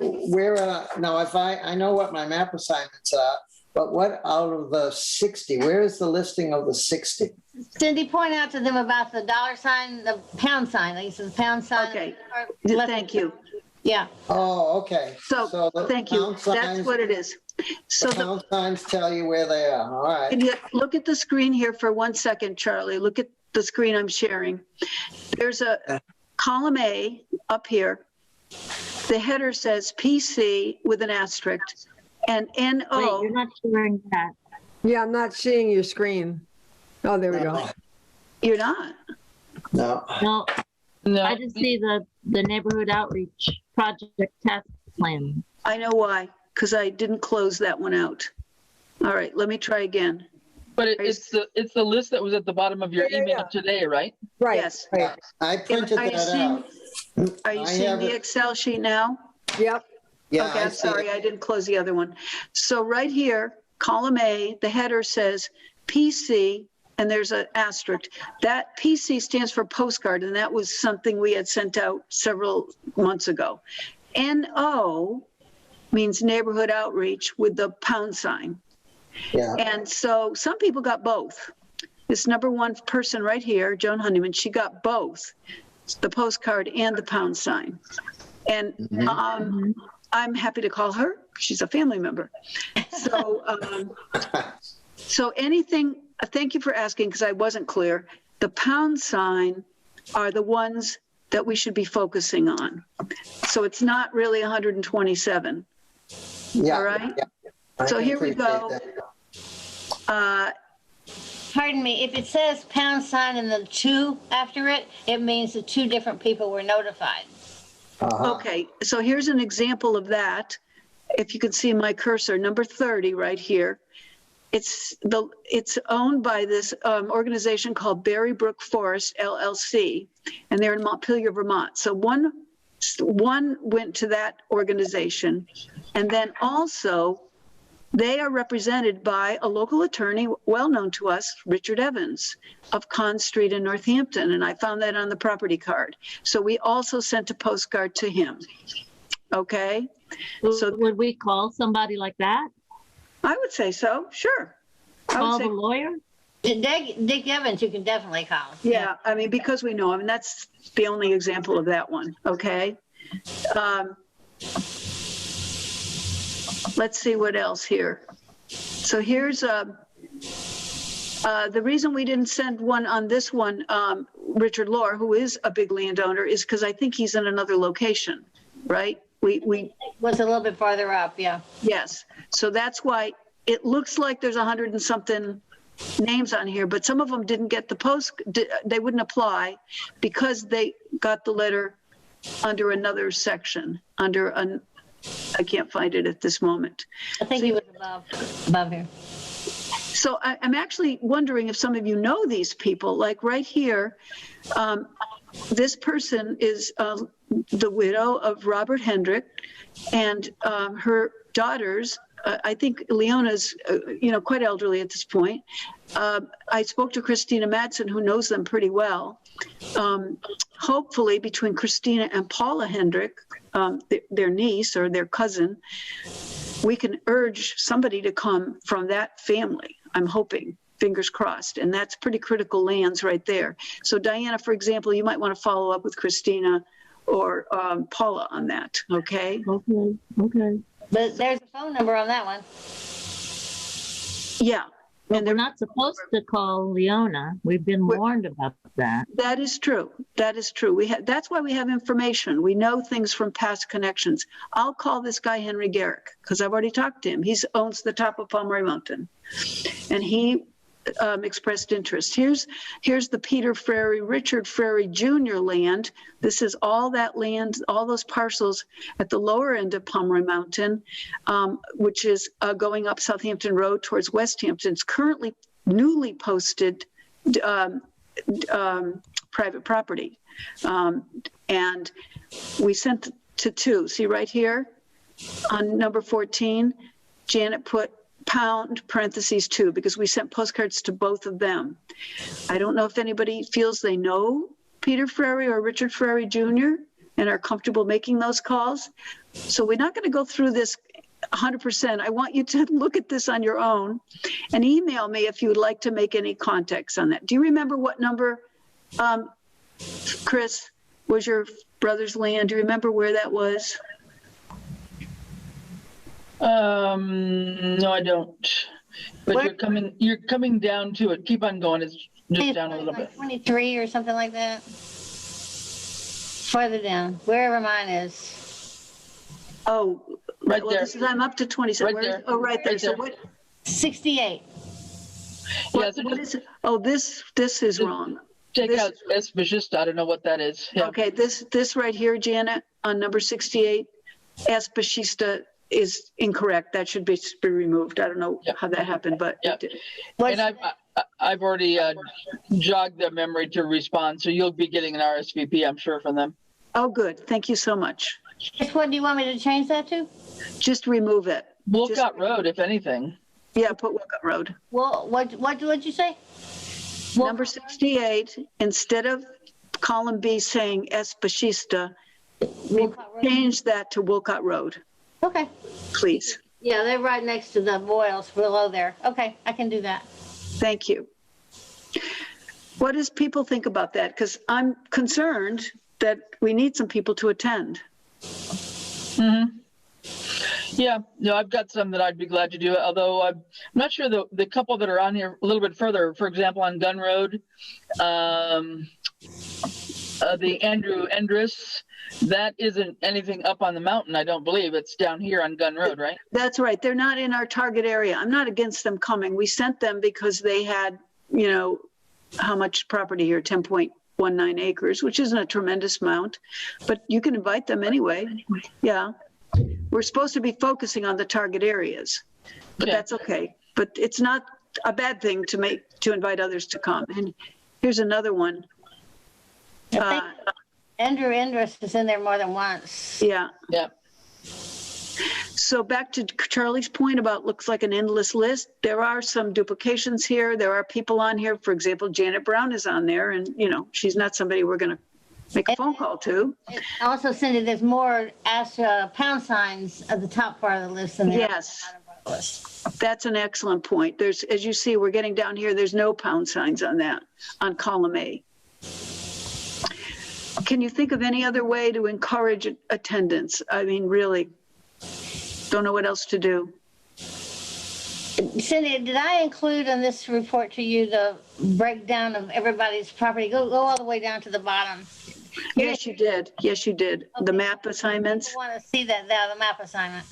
now if I know what my map assignments are, but what out of the 60? Where is the listing of the 60? Cindy, point out to them about the $sign, the pound sign. Like you said, the pound sign. Okay. Thank you. Yeah. Oh, okay. So the thank you. pound That's signs- what it is. So the pound signs tell you where they are. All right. can you look at the screen here for 1 second, Charlie? Look at the screen I'm sharing. There's a column A up here. The header says PC with an asterisk and NO. Wait, you're not sharing that. Yeah, I'm not seeing your screen. Oh, there we go. You're not? No. No, No. I just see the neighborhood outreach project task plan. I know why. because I didn't close that one out. All right, let me try again. But it's the list that was at the bottom of your Yeah, email yeah. today, right? Right. Yes. Right. I printed Are you that seeing- out. Are you I seeing have the it. Excel sheet now? Yep. Yeah, Okay, I I'm see sorry, it. I didn't close the other one. So right here, column A, the header says PC, and there's an asterisk. That PC stands for postcard, and that was something we had sent out several months ago. NO means neighborhood outreach with the pound sign. Yeah. And so some people got both. This number one person right here, Joan Honeyman, she got both, the postcard and the pound sign. And I'm happy to call her. She's a family member. So, so anything, thank you for asking because I wasn't clear. The pound sign are the ones that we should be focusing on. So it's not really 127. Yeah. All right. I So can here we appreciate go. that. Pardon me, if it says pound sign and the 2 after it, it means the 2 different people were notified. Uh-huh. Okay, so here's an example of that. If you can see my cursor, number 30 right here. It's owned by this organization called Berrybrook Forest LLC, and they're in Montpelier, Vermont. So one went to that organization, and then also they are represented by a local attorney well known to us, Richard Evans of Conn Street in Northampton, and I found that on the property card. So we also sent a postcard to him. Okay, so Would we call somebody like that? I would say so. Sure. I would Call say, the lawyer? Dick Evans, you can definitely call. yeah. I mean, because we know him, and that's the only example of that one. Okay. Let's see what else here. So here's the reason we didn't send one on this one, Richard Lohr, who is a big landowner, is because I think he's in another location, right? We Was a little bit farther up, yeah. yes. So that's why it looks like there's 100 and something names on here, but some of them didn't get the post. They wouldn't apply because they got the letter under another section, under an. I can't find it at this moment. I think he was above here. So I'm actually wondering if some of you know these people, like right here. This person is the widow of Robert Hendrick, and her daughters, I think Leona's, quite elderly at this point. I spoke to Christina Madsen, who knows them pretty well. Hopefully between Christina and Paula Hendrick, their niece or their cousin, we can urge somebody to come from that family. I'm hoping, fingers crossed. And that's pretty critical lands right there. So Diana, for example, you might want to follow up with Christina or Paula on that, okay? Okay. But there's a phone number on that one. Yeah. Well, we're not supposed to call Leona. We've been warned about that. That is true. That is true. That's why we have information. We know things from past connections. I'll call this guy Henry Garrick because I've already talked to him. He owns the top of Pomeroy Mountain, and he expressed interest. Here's the Peter Frary, Richard Frary Jr. land. This is all that land, all those parcels at the lower end of Pomeroy Mountain, which is going up Southampton Road towards Westhampton. It's currently newly posted private property. And we sent to 2. See right here on number 14, Janet put pound parentheses 2 because we sent postcards to both of them. I don't know if anybody feels they know Peter Frary or Richard Frary Jr. and are comfortable making those calls. So we're not going to go through this 100%. I want you to look at this on your own and email me if you would like to make any contacts on that. Do you remember what number, Chris, was your brother's land? Do you remember where that was? No, I don't. But Where- you're coming down to it. Keep on going. It's just down a little bit. 23 or something like that. Farther down, wherever mine is. Oh, Right well, there. I'm up to 27. Right there. Oh, right there. Right So there. what 68. Yeah, so what just is it? Oh, this is wrong. take this- out S. Vagista. I don't know what that is. Yeah. Okay, this right here, Janet, on number 68, Aspachista is incorrect. That should be removed. I don't know Yep. how that happened, but Yep. it did. And I've already jogged their memory to respond, so you'll be getting an RSVP, I'm sure, from them. Oh, good. Thank you so much. What do you want me to change that to? Just remove it. Wolcott Road, if anything. Yeah, put Wolcott Road. Well, what'd you say? Number 68, instead of column B saying Espachista, Wolcott Road? change that to Wolcott Road, Okay. please. Yeah, they're right next to the Boyles below there. Okay, I can do that. Thank you. What does people think about that? Because I'm concerned that we need some people to attend. Yeah, no, I've got some that I'd be glad to do, although I'm not sure the couple that are on here a little bit further, for example, on Gun Road, the Andrew Endress, that isn't anything up on the mountain, I don't believe. It's down here on Gun Road, right? That's right. They're not in our target area. I'm not against them coming. We sent them because they had, how much property here? 10.19 acres, which isn't a tremendous amount, but you can invite them anyway. Yeah. We're supposed to be focusing on the target areas, but Okay. that's okay. But it's not a bad thing to invite others to come. And here's another one. I think Andrew Endress is in there more than once. Yeah. Yeah. So back to Charlie's point about looks like an endless list. There are some duplications here. There are people on here. For example, Janet Brown is on there, and she's not somebody we're going to make a phone call to. Also, Cindy, there's more pound signs at the top part of the list than there Yes. are at the bottom part of the list. That's an excellent point. There's, as you see, we're getting down here. There's no pound signs on that, on column A. Can you think of any other way to encourage attendance? I mean, really, don't know what else to do. Cindy, did I include in this report to you the breakdown of everybody's property? Go all the way down to the bottom. Yes, you did. Yes, you did. The Okay. map assignments. I want to see that the map assignment.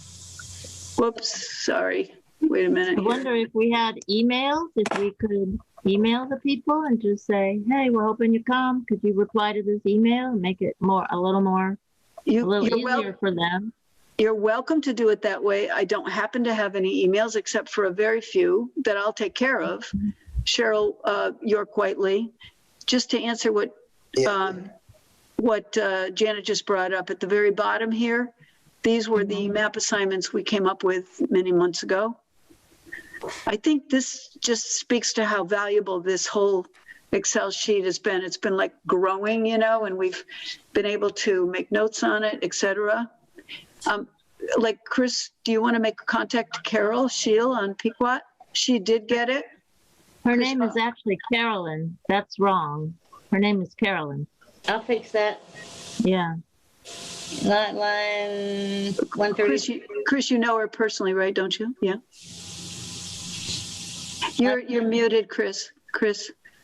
Whoops, sorry. Wait a minute. I wonder if we had emails, if we could email the people and just say, hey, we're hoping you come. Could you reply to this email and make it a little easier for them? You're welcome to do it that way. I don't happen to have any emails except for a very few that I'll take care of. Cheryl York Whiteley, just to answer what Janet just brought up at the very bottom here. These were the map assignments we came up with many months ago. I think this just speaks to how valuable this whole Excel sheet has been. It's been like growing, and we've been able to make notes on it, et cetera. Like Chris, do you want to make contact to Carol Scheel on Pequot? She did get it. Her name is actually Carolyn. That's wrong. Her name is Carolyn. I'll fix that. Yeah. Line 130. Chris, you know her personally, right? Don't you? Yeah. You're muted, Chris.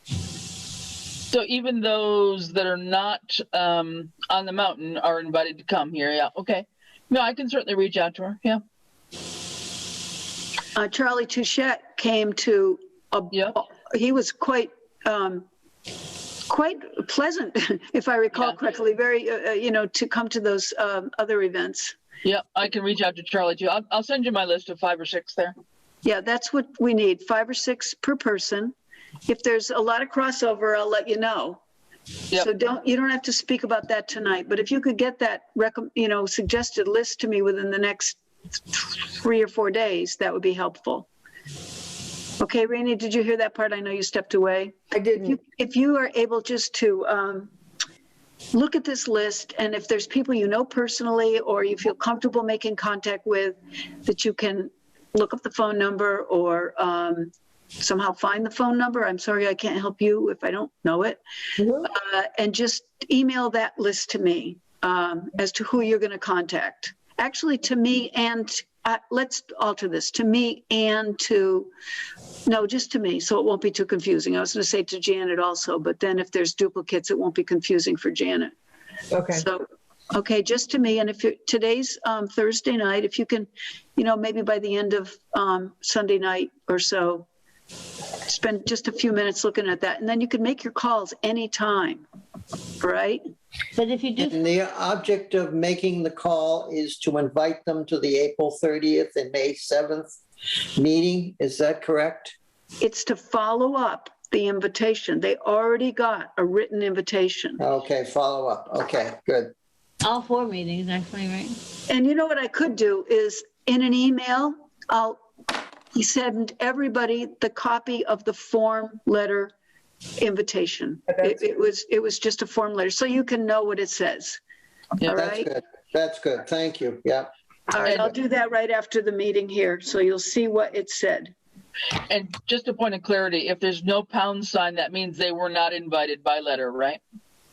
So even those that are not on the mountain are invited to come here. Yeah. Okay. No, I can certainly reach out to her. Yeah. Charlie Touchette came to he was quite pleasant, if I recall correctly, very, to come to those other events. Yeah, I can reach out to Charlie too. I'll send you my list of 5 or 6 there. Yeah, that's what we need, 5 or 6 per person. If there's a lot of crossover, I'll let you know. Yep. So you don't have to speak about that tonight, but if you could get that, suggested list to me within the next 3 or 4 days, that would be helpful. Okay, Rainey, did you hear that part? I know you stepped away. I didn't. If you are able just to look at this list, and if there's people you know personally or you feel comfortable making contact with, that you can look up the phone number or somehow find the phone number. I'm sorry, I can't help you if I don't know it. And just email that list to me as to who you're going to contact. Actually, to me and let's alter this, to me and just to me, so it won't be too confusing. I was going to say to Janet also, but then if there's duplicates, it won't be confusing for Janet. Okay. So, okay, just to me. And if today's Thursday night, if you can, maybe by the end of Sunday night or so, spend just a few minutes looking at that. And then you can make your calls anytime, right? But if you do, And the object of making the call is to invite them to the April 30th and May 7th meeting. Is that correct? It's to follow up the invitation. They already got a written invitation. Okay, follow up. Okay, good. all 4 meetings, actually, right? And you know what I could do is in an email, I'll send everybody the copy of the form letter invitation. It was just a form letter, so you can know what it says. Yeah, All That's right. good. That's good. Thank you. Yeah. All right, I'll do that right after the meeting here, so you'll see what it said. And just a point of clarity, if there's no pound sign, that means they were not invited by letter, right?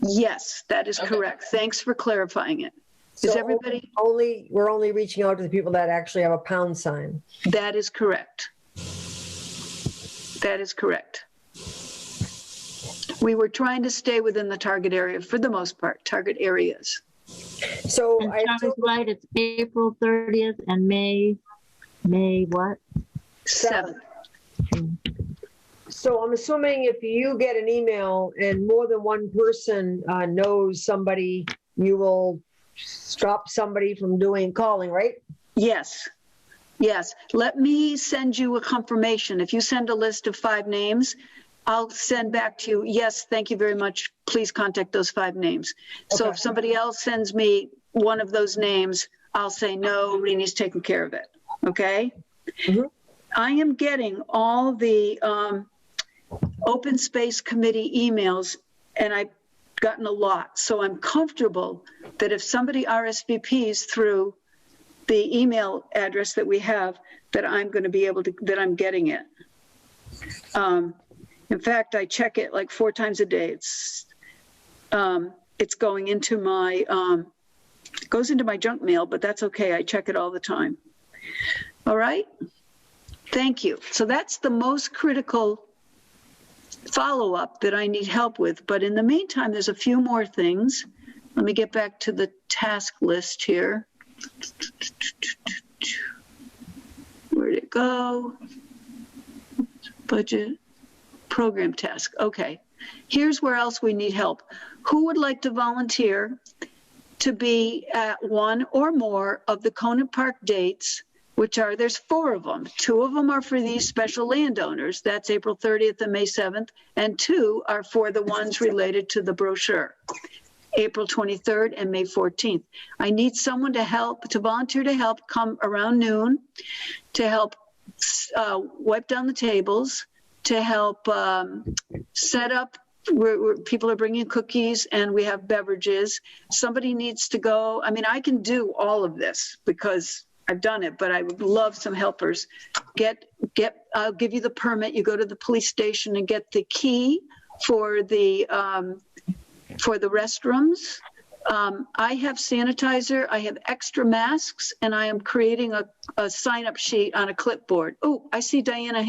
Yes, that is Okay. correct. Thanks for clarifying it. Is So everybody? we're only reaching out to the people that actually have a pound sign. That is correct. That is correct. We were trying to stay within the target area for the most part, target areas. So And I Charlie's right, it's April 30th and May what? 7th. So I'm assuming if you get an email and more than one person knows somebody, you will stop somebody from calling, right? Yes. Yes. Let me send you a confirmation. If you send a list of 5 names, I'll send back to you, yes, thank you very much. Please contact those 5 names. So Okay. if somebody else sends me one of those names, I'll say, no, Reni's taking care of it. Okay? Mhm. I am getting all the open space committee emails, and I've gotten a lot. So I'm comfortable that if somebody RSVPs through the email address that we have, that I'm going to be able to, that I'm getting it. In fact, I check it like 4 times a day. It's going into my, it goes into my junk mail, but that's okay. I check it all the time. All right. Thank you. So that's the most critical follow-up that I need help with. But in the meantime, there's a few more things. Let me get back to the task list here. Where'd it go? Budget, program task. Okay. Here's where else we need help. Who would like to volunteer to be at one or more of the Conant Park dates, which are, there's 4 of them. 2 of them are for these special landowners. That's April 30th and May 7th. And 2 are for the ones related to the brochure, April 23rd and May 14th. I need someone to help, to volunteer to help come around noon, to help wipe down the tables, to help set up where people are bringing cookies and we have beverages. Somebody needs to go. I mean, I can do all of this because I've done it, but I would love some helpers. I'll give you the permit. You go to the police station and get the key for the restrooms. I have sanitizer, I have extra masks, and I am creating a sign-up sheet on a clipboard. Oh, I see Diana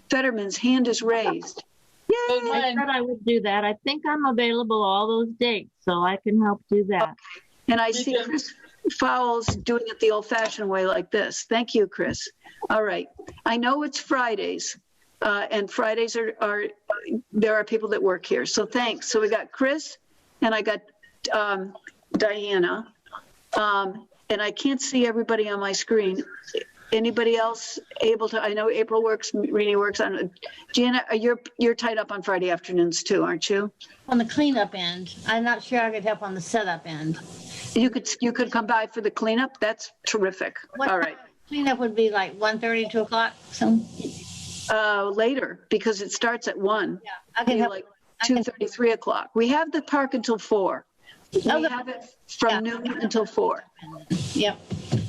Fetterman's hand is raised. Yay! I said I would do that. I think I'm available all those dates, so I can help do that. And I see Chris Fowles doing it the old-fashioned way like this. Thank you, Chris. All right. I know it's Fridays, and Fridays there are people that work here. So thanks. So we got Chris, and I got Diana, and I can't see everybody on my screen. Anybody else able to? I know April works, Rini works. Jana, you're tied up on Friday afternoons too, aren't you? On the cleanup end, I'm not sure I could help on the setup end. You could come by for the cleanup. That's terrific. All right. Cleanup would be like 1:30, 2 o'clock. So Later, because it starts at 1. yeah, I can help. Like 2:30, 3 o'clock. We have the park until 4. We have it from noon until 4. Yep.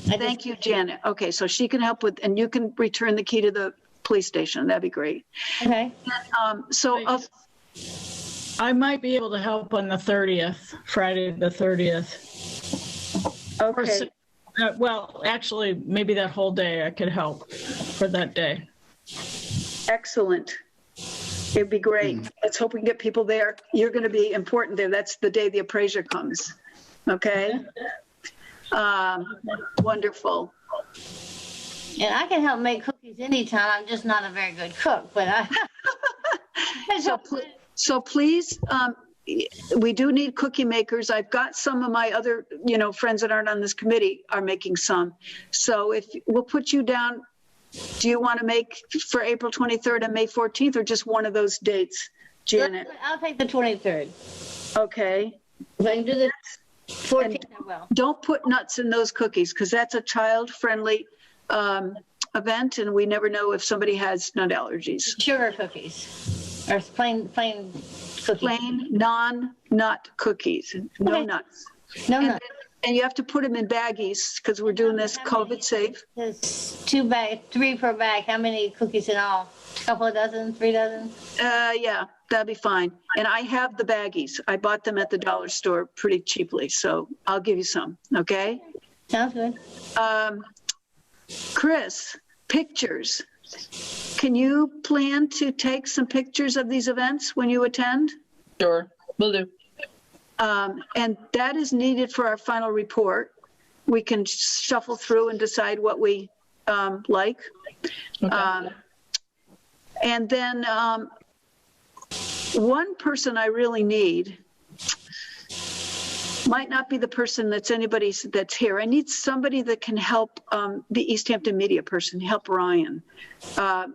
Thank you, Janet. Okay, so she can help with, and you can return the key to the police station. That'd be great. Okay. I might be able to help on the 30th, Friday the 30th. Okay, Well, actually, maybe that whole day I could help for that day. excellent. It'd be great. Let's hope we can get people there. You're going to be important there. That's the day the appraiser comes. Okay? Wonderful. And I can help make cookies anytime. I'm just not a very good cook, but I. So please, we do need cookie makers. I've got some of my other, friends that aren't on this committee are making some. So if we'll put you down, do you want to make for April 23rd and May 14th or just one of those dates, Janet? I'll take the 23rd. Okay. If I can do the 14th, I will. Don't put nuts in those cookies because that's a child-friendly event, and we never know if somebody has nut allergies. Sugar cookies, or plain cookies. Plain non-nut cookies, no Okay. nuts. No nuts. And you have to put them in baggies because we're doing this COVID safe. It's 3 per bag. How many cookies in all? A couple of dozen, 3 dozen? Yeah, that'd be fine. And I have the baggies. I bought them at the dollar store pretty cheaply, so I'll give you some, okay? Sounds good. Chris, pictures. Can you plan to take some pictures of these events when you attend? Sure, will do. And that is needed for our final report. We can shuffle through and decide what we like. Okay. And then one person I really need might not be the person that's anybody that's here. I need somebody that can help the Easthampton media person, help Ryan,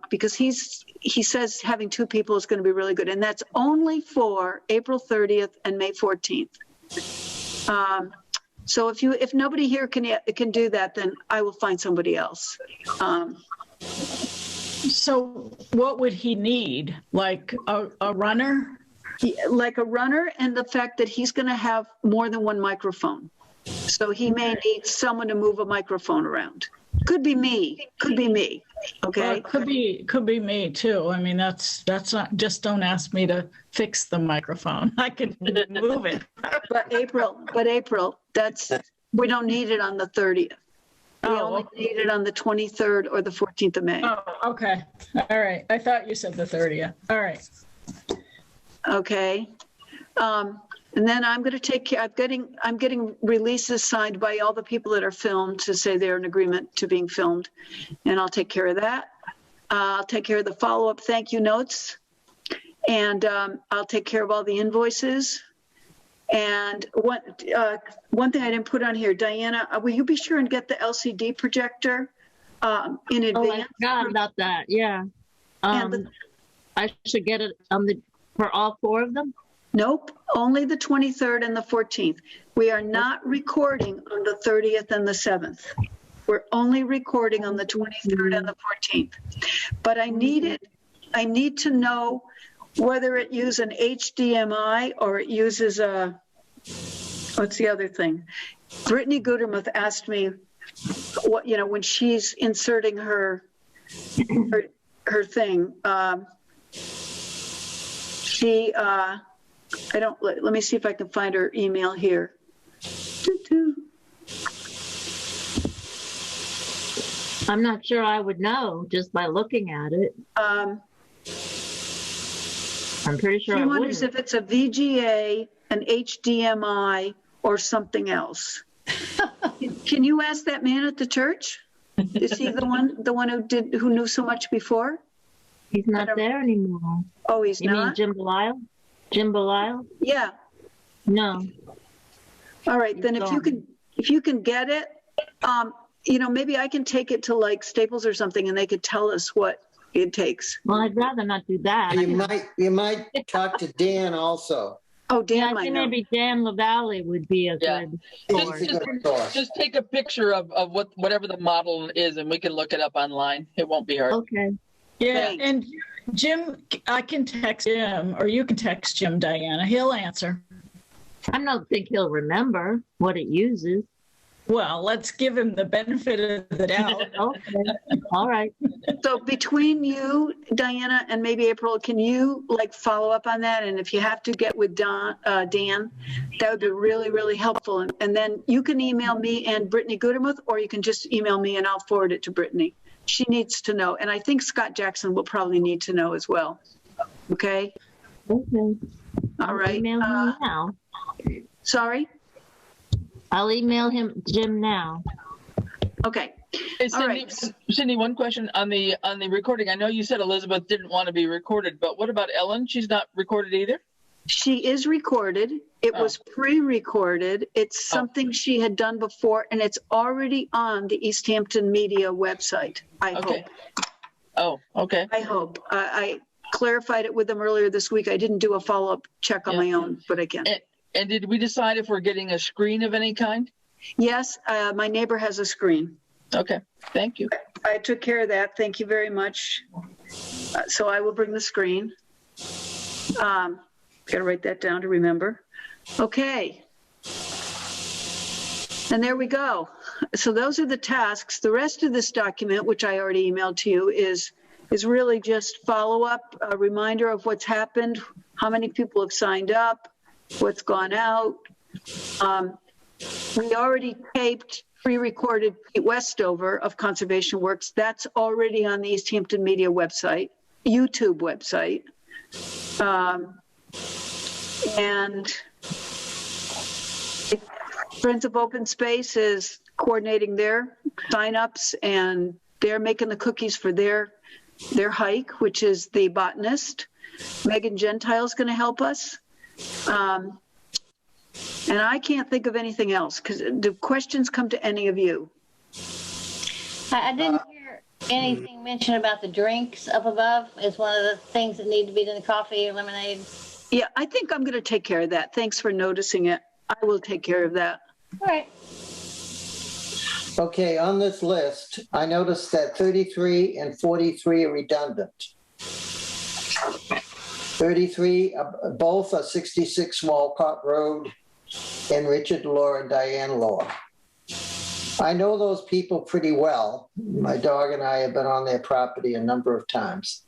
because he says having 2 people is going to be really good. And that's only for April 30th and May 14th. So if nobody here can do that, then I will find somebody else. So what would he need? Like a runner? Like a runner, and the fact that he's going to have more than one microphone. So he may need someone to move a microphone around. Could be me. Okay. Well, it could be me too. I mean, that's not, just don't ask me to fix the microphone. I can move it. But April, we don't need it on the 30th. We only need it on the 23rd or the 14th of May. Oh, okay. All right. I thought you said the 30th. All right. Okay. And then I'm going to take care, I'm getting releases signed by all the people that are filmed to say they're in agreement to being filmed. And I'll take care of that. I'll take care of the follow-up thank you notes. And I'll take care of all the invoices. And one thing I didn't put on here, Diana, will you be sure and get the LCD projector in advance? Oh, I forgot about that. Yeah. I should get it for all 4 of them? Nope, only the 23rd and the 14th. We are not recording on the 30th and the 7th. We're only recording on the 23rd and the 14th. But I need to know whether it uses an HDMI or it uses a, what's the other thing? Brittany Gutermuth asked me what, when she's inserting her thing, let me see if I can find her email here. I'm not sure I would know just by looking at it. I'm pretty sure She I wonders wouldn't. if it's a VGA, an HDMI, or something else. Can you ask that man at the church? Is he the one who knew so much before? He's not there anymore. Oh, he's You not? mean Jim Belisle? Jim Belisle? Yeah. No. All right, then if you can get it, maybe I can take it to like Staples or something and they could tell us what it takes. Well, I'd rather not do that. You might talk to Dan also. Oh, Dan I might think know. maybe Dan LaValle would be a Yeah. good source. Just take a picture of whatever the model is, and we can look it up online. It won't be hard. Okay. Yeah, Thanks. and Jim, I can text Jim, or you can text Jim, Diana. He'll answer. I don't think he'll remember what it uses. Well, let's give him the benefit of the doubt. Okay. All right. So between you, Diana, and maybe April, can you follow up on that? And if you have to get with Dan, that would be really, really helpful. And then you can email me and Brittany Gutermuth, or you can just email me and I'll forward it to Brittany. She needs to know. And I think Scott Jackson will probably need to know as well. Okay? Okay. All right. Email him now. Sorry? I'll email him Jim now. Okay. Hey, All right. Cindy, one question on the recording. I know you said Elizabeth didn't want to be recorded, but what about Ellen? She's not recorded either? She is recorded. It was pre-recorded. It's something she had done before, and it's already on the Easthampton Media website, I hope. Oh, okay. I hope. I clarified it with them earlier this week. I didn't do a follow-up check on my own, but I can. And did we decide if we're getting a screen of any kind? Yes, my neighbor has a screen. Okay, thank you. I took care of that. Thank you very much. So I will bring the screen. Got to write that down to remember. Okay. And there we go. So those are the tasks. The rest of this document, which I already emailed to you, is really just follow-up, a reminder of what's happened, how many people have signed up, what's gone out. We already taped pre-recorded Pete Westover of Conservation Works. That's already on the Easthampton Media website, YouTube website. And Friends of Open Space is coordinating their signups, and they're making the cookies for their hike, which is the botanist. Megan Gentile's going to help us. And I can't think of anything else because the questions come to any of you. I didn't hear anything mentioned about the drinks up above as one of the things that need to be done, the coffee or lemonade. Yeah, I think I'm going to take care of that. Thanks for noticing it. I will take care of that. All right. Okay, on this list, I noticed that 33 and 43 are redundant. 33, both are 66 Walcott Road, and Richard Law and Diane Law. I know those people pretty well. My dog and I have been on their property a number of times.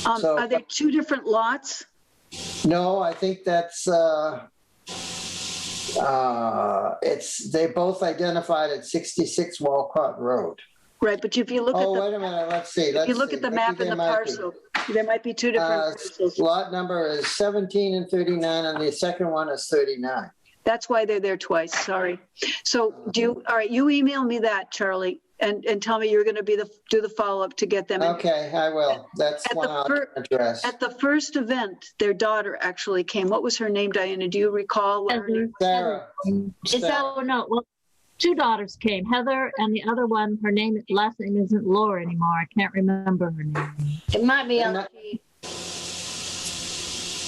Are there two different lots? No, I think that's, they both identified at 66 Walcott Road. Right, but if you look at wait a minute, let's see. if you look at the map and the parcel, there might be two different parcels. Lot number is 17 and 39, and the second one is 39. That's why they're there twice, sorry. So all right, you email me that, Charlie, and tell me you're going to do the follow-up to get them. Okay, I will. That's one I'll address. At the first event, their daughter actually came. What was her name, Diana? Do you recall? Sarah. No, well, two daughters came, Heather, and the other one, her last name isn't Laura anymore. I can't remember her name. It might be on the sheet.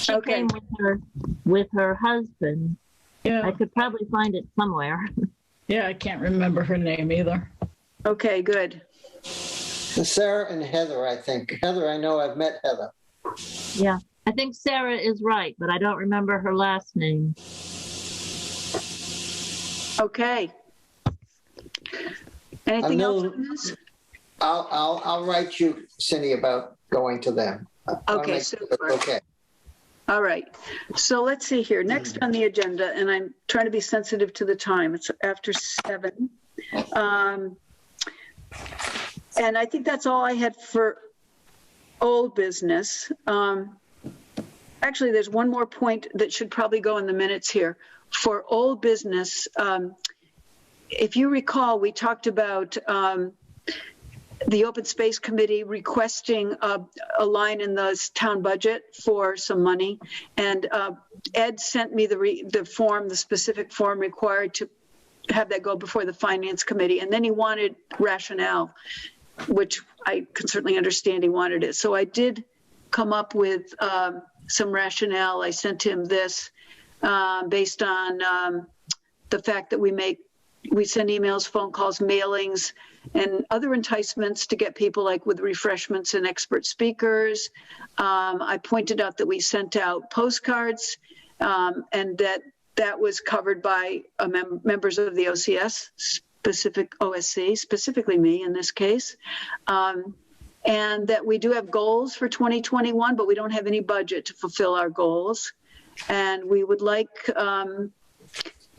She came with her husband. Yeah. I could probably find it somewhere. Yeah, I can't remember her name either. Okay, good. Sarah and Heather, I think. Heather, I know I've met Heather. Yeah, I think Sarah is right, but I don't remember her last name. Okay. Anything else on this? I'll write you, Cindy, about going to them. Okay, super. Okay. All right. So let's see here. Next on the agenda, and I'm trying to be sensitive to the time. It's after 7. And I think that's all I had for old business. Actually, there's one more point that should probably go in the minutes here. For old business, if you recall, we talked about the Open Space Committee requesting a line in the town budget for some money. And Ed sent me the specific form required to have that go before the Finance Committee. And then he wanted rationale, which I can certainly understand he wanted it. So I did come up with some rationale. I sent him this based on the fact that we send emails, phone calls, mailings, and other enticements to get people, like with refreshments and expert speakers. I pointed out that we sent out postcards and that was covered by members of the OSC, specifically me in this case. And that we do have goals for 2021, but we don't have any budget to fulfill our goals. And we would like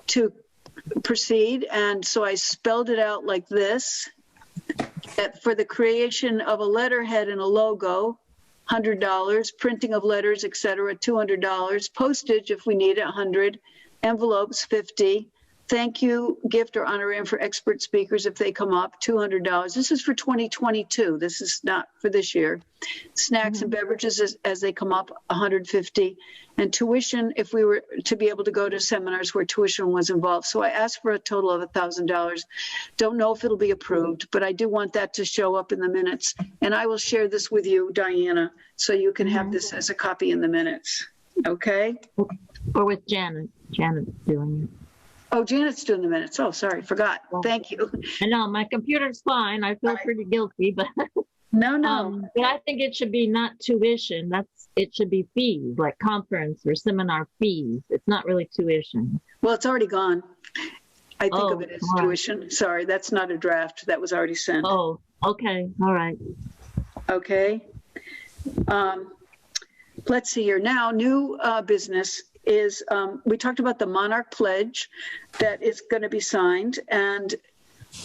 to proceed. And so I spelled it out like this, that for the creation of a letterhead and a logo, $100, printing of letters, etc., $200, postage if we need it, $100, envelopes, $50, thank you gift or honorarium for expert speakers if they come up, $200. This is for 2022. This is not for this year. Snacks and beverages as they come up, $150. And tuition if we were to be able to go to seminars where tuition was involved. So I asked for a total of $1,000. Don't know if it'll be approved, but I do want that to show up in the minutes. And I will share this with you, Diana, so you can have this as a copy in the minutes. Okay? Or with Janet. Janet's doing it. Oh, Janet's doing the minutes. Oh, sorry, forgot. Thank you. I know my computer's fine. I feel pretty guilty, but No. but I think it should be not tuition. It should be fees, like conference or seminar fees. It's not really tuition. Well, it's already gone. I think of it as all right. tuition. Sorry, that's not a draft. That was already sent. Oh, okay. All right. Okay. Let's see here. Now, new business is, we talked about the Monarch Pledge that is going to be signed, and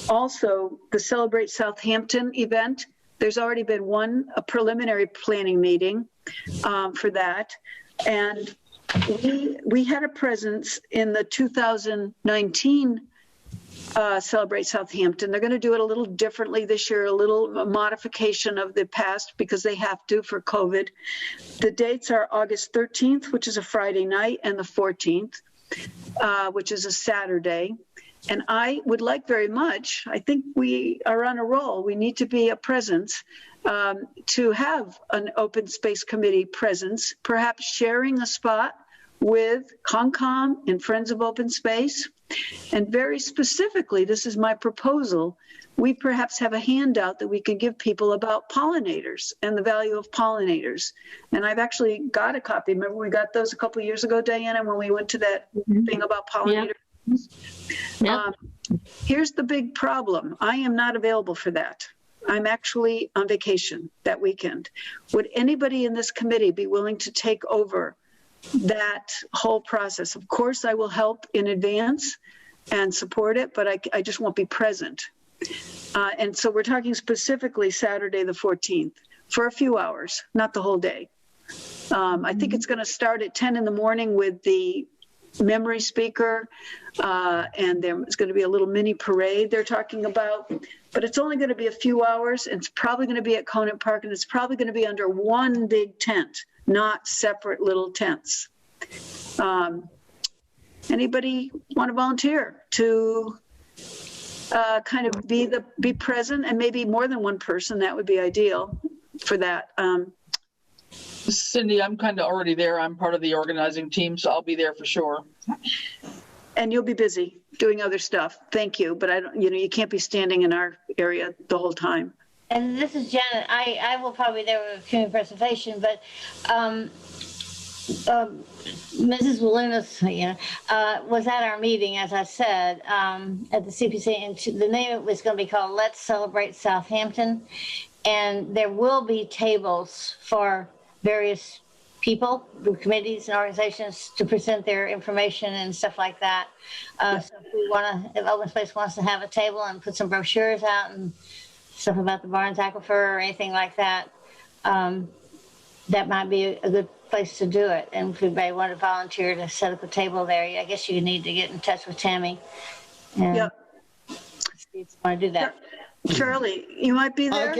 also the Celebrate Southampton event. There's already been a preliminary planning meeting for that. And we had a presence in the 2019 Celebrate Southampton. They're going to do it a little differently this year, a little modification of the past because they have to for COVID. The dates are August 13th, which is a Friday night, and the 14th, which is a Saturday. And I would like very much, I think we are on a roll. We need to be a presence to have an open space committee presence, perhaps sharing a spot with CONCOM and Friends of Open Space. And very specifically, this is my proposal, we perhaps have a handout that we can give people about pollinators and the value of pollinators. And I've actually got a copy. Remember we got those a couple of years ago, Diana, when we went to that thing about pollinators? Yep. Here's the big problem. I am not available for that. I'm actually on vacation that weekend. Would anybody in this committee be willing to take over that whole process? Of course, I will help in advance and support it, but I just won't be present. And so we're talking specifically Saturday the 14th for a few hours, not the whole day. I think it's going to start at 10 in the morning with the memory speaker, and there's going to be a little mini parade they're talking about, but it's only going to be a few hours, and it's probably going to be at Conant Park, and it's probably going to be under one big tent, not separate little tents. Anybody want to volunteer to kind of be present, and maybe more than one person? That would be ideal for that. Cindy, I'm kind of already there. I'm part of the organizing team, so I'll be there for sure. And you'll be busy doing other stuff. Thank you. But I don't, you can't be standing in our area the whole time. And this is Janet. I will probably be there with a community presentation, but Mrs. Walunas was at our meeting, as I said, at the CPC, and the name was going to be called Let's Celebrate Southampton. And there will be tables for various people, committees and organizations to present their information and stuff like that. So if Open Space wants to have a table and put some brochures out and stuff about the Barnes Aquifer or anything like that, that might be a good place to do it. And if anybody wanted to volunteer to set up a table there, I guess you need to get in touch with Tammy and see if you want to do that. Charlie, you might be there.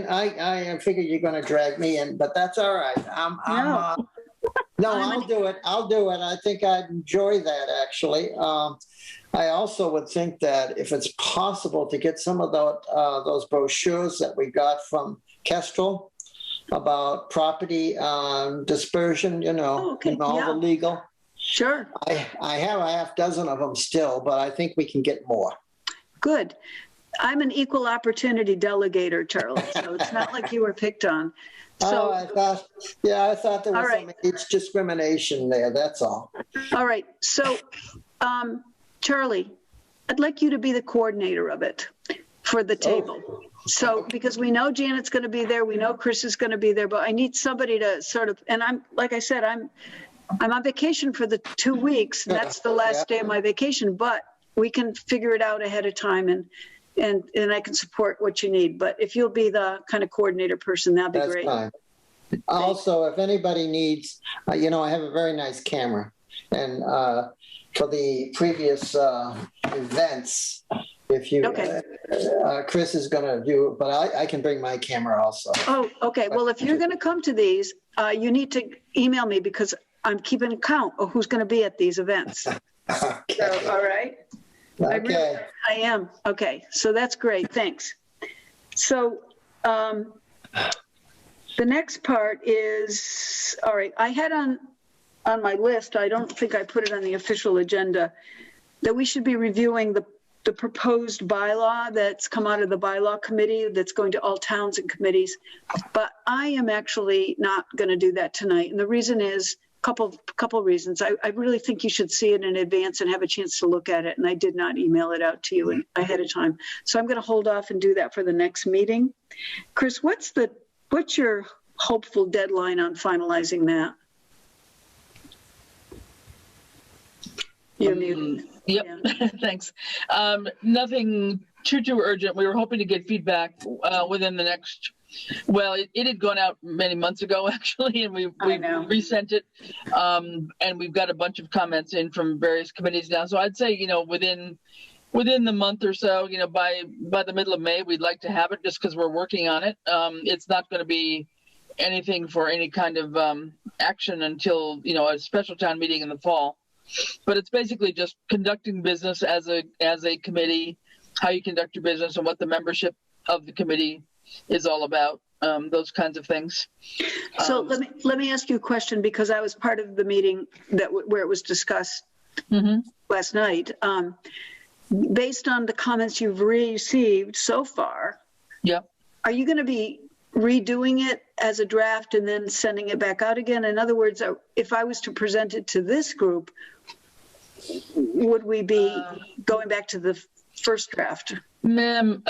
I figure you're going to drag me in, but that's all right. I'll do it. I think I'd enjoy that, actually. I also would think that if it's possible to get some of those brochures that we got from Kestrel about property dispersion, all the legal. Sure. I have a half dozen of them still, but I think we can get more. Good. I'm an equal opportunity delegator, Charlie, so it's not like you were picked on. So, I thought there was some age discrimination there, that's all. All right. So, Charlie, I'd like you to be the coordinator of it for the table. So, because we know Janet's going to be there, we know Chris is going to be there, but I need somebody to sort of, and I'm on vacation for the 2 weeks. And that's the last day of my vacation, but we can figure it out ahead of time and I can support what you need. But if you'll be the kind of coordinator person, that'd be great. Fine. Also, if anybody needs, I have a very nice camera, and for the previous events. If you, Okay. Chris is going to do, but I can bring my camera also. Oh, okay. Well, if you're going to come to these, you need to email me because I'm keeping count of who's going to be at these events. Okay. So, all right. Okay. I am. Okay. So that's great. Thanks. So the next part is, all right, I had on my list, I don't think I put it on the official agenda, that we should be reviewing the proposed bylaw that's come out of the bylaw committee that's going to all towns and committees. But I am actually not going to do that tonight. And the reason is couple reasons. I really think you should see it in advance and have a chance to look at it. And I did not email it out to you ahead of time. So I'm going to hold off and do that for the next meeting. Chris, what's your hopeful deadline on finalizing that? You're muted. Yep, yeah. Thanks. Nothing too urgent. We were hoping to get feedback within the next, well, it had gone out many months ago, actually, and we resent it. And we've got a bunch of comments in from various committees now. So I'd say, within the month or so, by the middle of May, we'd like to have it just because we're working on it. It's not going to be anything for any kind of action until, a special town meeting in the fall. But it's basically just conducting business as a committee, how you conduct your business and what the membership of the committee is all about, those kinds of things. So let me ask you a question, because I was part of the meeting where it was discussed last night. Based on the comments you've received so far, are you going to be redoing it as a draft and then sending it back out again? In other words, if I was to present it to this group, would we be going back to the first draft? Ma'am,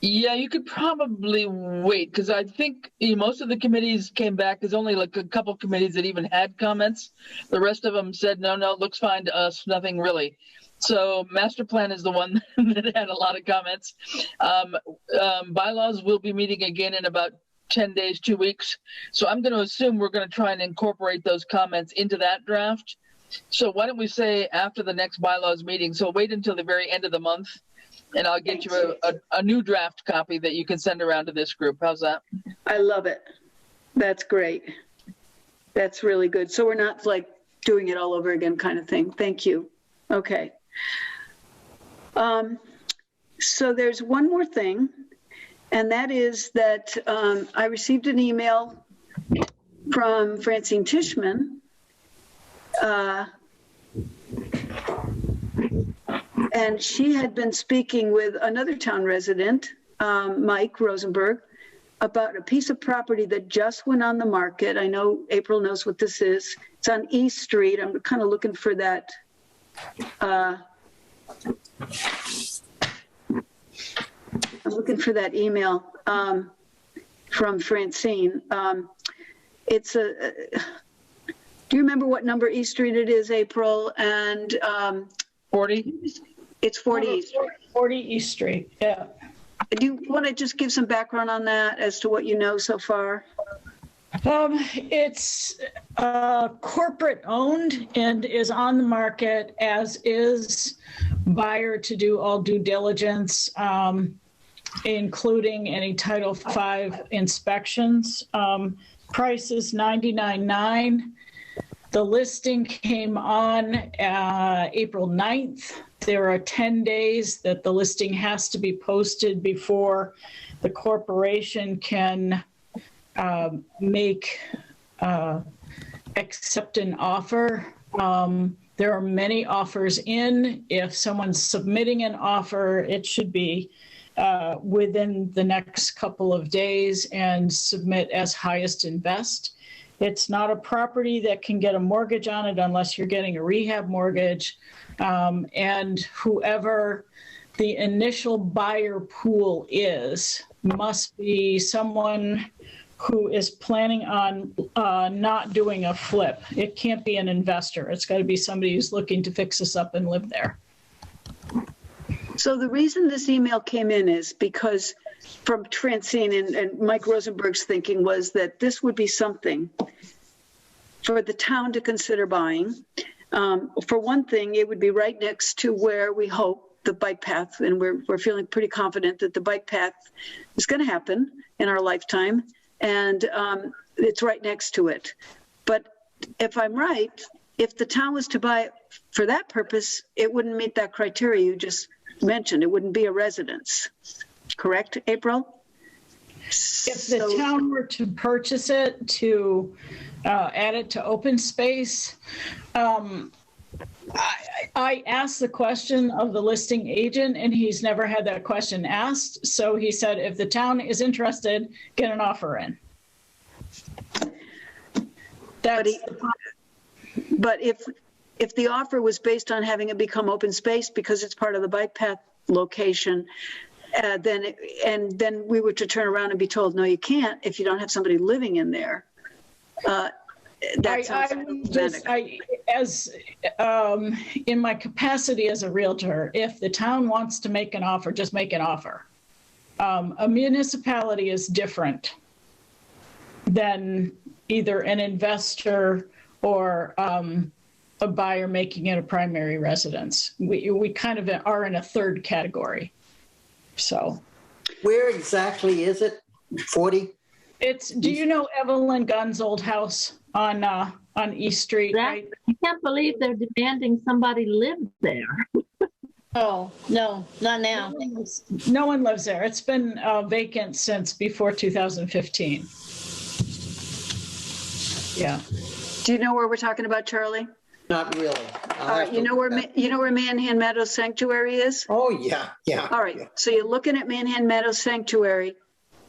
yeah, you could probably wait, because I think most of the committees came back. There's only like a couple committees that even had comments. The rest of them said, no, looks fine to us, nothing really. So master plan is the one that had a lot of comments. Bylaws will be meeting again in about 10 days, 2 weeks. So I'm going to assume we're going to try and incorporate those comments into that draft. So why don't we say after the next bylaws meeting? So wait until the very end of the month, and I'll get you a new draft copy that you can send around to this group. How's that? I love it. That's great. That's really good. So we're not like doing it all over again kind of thing. Thank you. Okay. So there's one more thing, and that is that I received an email from Francine Tishman, and she had been speaking with another town resident, Mike Rosenberg, about a piece of property that just went on the market. I know April knows what this is. It's on East Street. I'm kind of looking for that. I'm looking for that email from Francine. It's a. Do you remember what number East Street it is, April? And 40. It's 40 East Street. 40 East Street. Yeah. Do you want to just give some background on that as to what you know so far? It's corporate owned and is on the market, as is buyer to do all due diligence, including any Title V inspections. Price is $99,900. The listing came on April 9th. There are 10 days that the listing has to be posted before the corporation can accept an offer. There are many offers in. If someone's submitting an offer, it should be within the next couple of days and submit as highest and best. It's not a property that can get a mortgage on it unless you're getting a rehab mortgage. And whoever the initial buyer pool is must be someone who is planning on not doing a flip. It can't be an investor. It's got to be somebody who's looking to fix this up and live there. So the reason this email came in is because from Francine and Mike Rosenberg's thinking was that this would be something for the town to consider buying. For one thing, it would be right next to where we hope the bike path, and we're feeling pretty confident that the bike path is going to happen in our lifetime, and it's right next to it. But if I'm right, if the town was to buy it for that purpose, it wouldn't meet that criteria you just mentioned. It wouldn't be a residence. Correct, April? If the town were to purchase it, to add it to open space, I asked the question of the listing agent, and he's never had that question asked. So he said, if the town is interested, get an offer in. But if the offer was based on having it become open space because it's part of the bike path location, then we were to turn around and be told, no, you can't if you don't have somebody living in there. In my capacity as a realtor, if the town wants to make an offer, just make an offer. A municipality is different than either an investor or a buyer making it a primary residence. We kind of are in a third category. So, where exactly is it? 40? Do you know Evelyn Gunn's old house on East Street? Right? I can't believe they're demanding somebody live there. Oh, no, not now. No one lives there. It's been vacant since before 2015. Yeah. Do you know where we're talking about, Charlie? Not really. You know where Manhan Meadows Sanctuary is? Oh, yeah. All right. So you're looking at Manhan Meadows Sanctuary.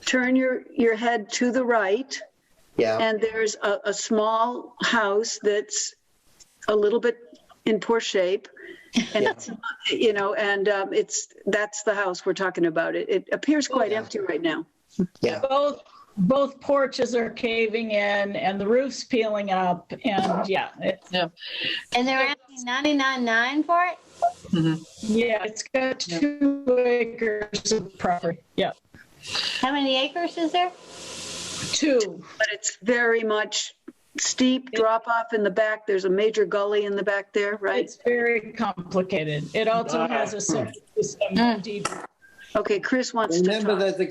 Turn your head to the right. Yeah. And there's a small house that's a little bit in poor shape. And it's, that's the house we're talking about. It appears quite empty right now. Yeah. Both porches are caving in and the roof's peeling up, and yeah. And they're asking $99,900 for it? Mm-hmm. Yeah, it's got 2 acres of property. Yeah. How many acres is there? 2. But it's very much steep drop off in the back. There's a major gully in the back there, right? It's very complicated. It also has a septic system. Okay, Chris wants to talk. Remember the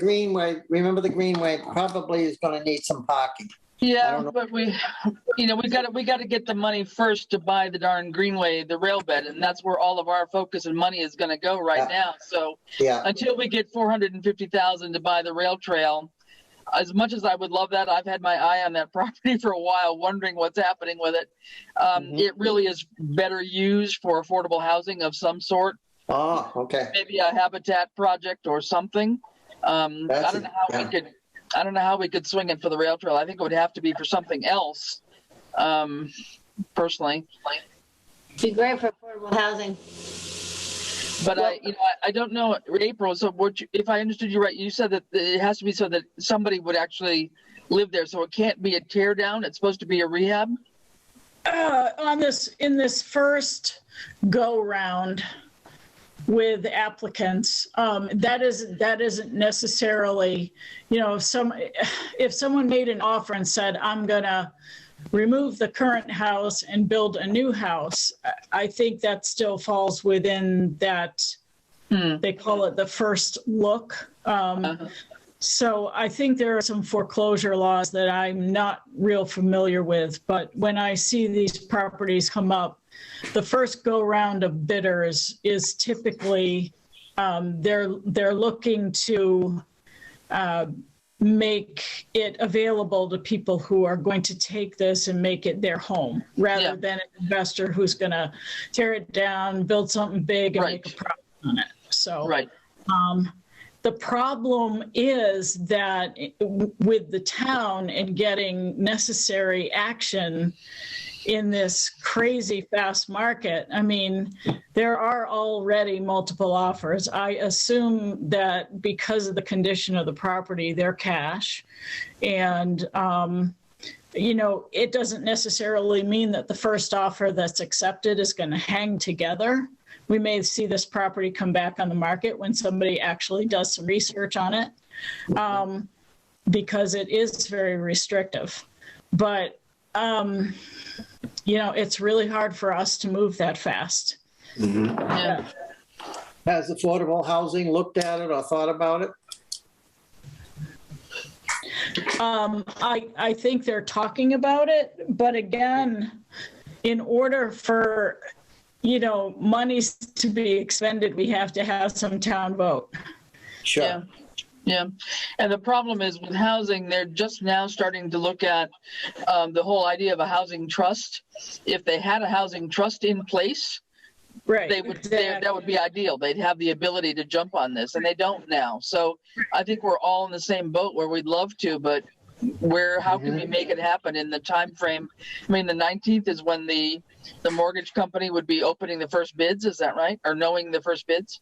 Greenway probably is going to need some parking. Yeah, but we got to get the money first to buy the darn Greenway, the rail bed, and that's where all of our focus and money is going to go right now. So until we get $450,000 to buy the rail trail, as much as I would love that, I've had my eye on that property for a while, wondering what's happening with it. It really is better used for affordable housing of some sort. Oh, okay. Maybe a habitat project or something. I don't know how we could swing it for the rail trail. I think it would have to be for something else. Personally, Be great for affordable housing. But I don't know, April. So if I understood you right, you said that it has to be so that somebody would actually live there. So it can't be a tear down. It's supposed to be a rehab. In this first go round with applicants, that isn't necessarily, if someone made an offer and said, I'm gonna remove the current house and build a new house, I think that still falls within that, they call it the first look. So I think there are some foreclosure laws that I'm not real familiar with, but when I see these properties come up, the first go round of bidders is typically, they're looking to make it available to people who are going to take this and make it their home, rather than an investor who's going to tear it down, build something big, and make a profit on it. So the problem is that with the town and getting necessary action in this crazy fast market, I mean, there are already multiple offers. I assume that because of the condition of the property, they're cash. And, it doesn't necessarily mean that the first offer that's accepted is going to hang together. We may see this property come back on the market when somebody actually does some research on it, because it is very restrictive. But it's really hard for us to move that fast. Yeah. Has affordable housing looked at it or thought about it? I think they're talking about it, but again, in order for, monies to be expended, we have to have some town vote. Sure. Yeah. Yeah. And the problem is with housing, they're just now starting to look at the whole idea of a housing trust. If they had a housing trust in place, Right. that would be ideal. They'd have the ability to jump on this, and they don't now. So I think we're all in the same boat where we'd love to, but how can we make it happen in the time frame? I mean, the 19th is when the mortgage company would be opening the first bids. Is that right? Or knowing the first bids?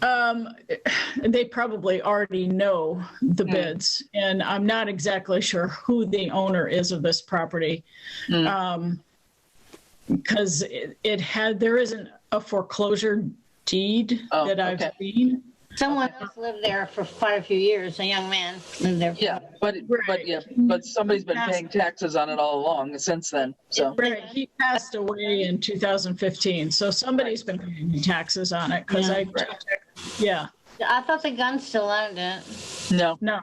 They probably already know the bids, and I'm not exactly sure who the owner is of this property. Because there isn't a foreclosure deed that I've seen. Someone else lived there for quite a few years. A young man lived there. Yeah, but somebody's been paying taxes on it all along since then. So right, he passed away in 2015, so somebody's been paying taxes on it. Because I thought the gun still owned it. No.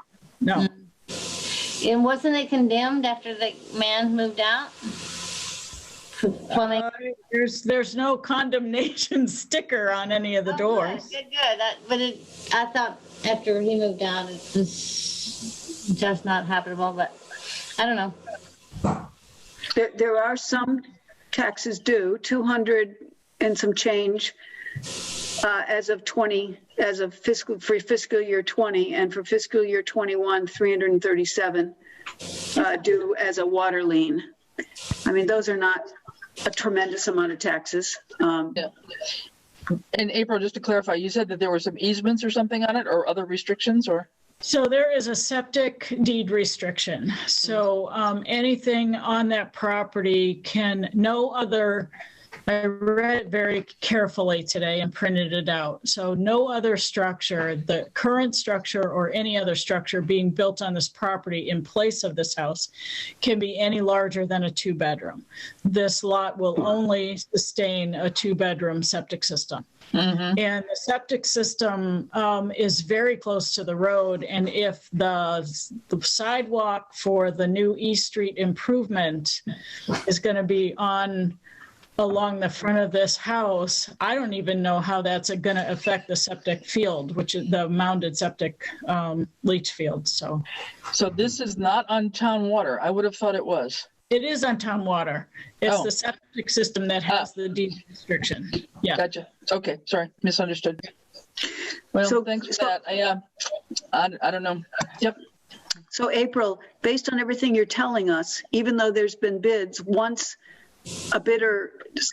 And wasn't it condemned after the man moved out? There's no condemnation sticker on any of the doors. Good. I thought after he moved out, it was just not habitable, but I don't know. There are some taxes due, 200 and some change as of fiscal year 20, and for fiscal year 21, 337 due as a water lien. I mean, those are not a tremendous amount of taxes. Yeah. And April, just to clarify, you said that there were some easements or something on it, or other restrictions, or? So there is a septic deed restriction. So anything on that property I read it very carefully today and printed it out. So no other structure, the current structure or any other structure being built on this property in place of this house can be any larger than a 2-bedroom. This lot will only sustain a 2-bedroom septic system. And the septic system is very close to the road. And if the sidewalk for the new East Street improvement is going to be along the front of this house, I don't even know how that's going to affect the septic field, which is the mounded septic leach field. So this is not on town water. I would have thought it was. It is on town water. It's the septic system that has the deed restriction. Yeah. Gotcha. Okay. Sorry. Misunderstood. Well, thanks for that. I don't know. Yep. So April, based on everything you're telling us, even though there's been bids, once a bidder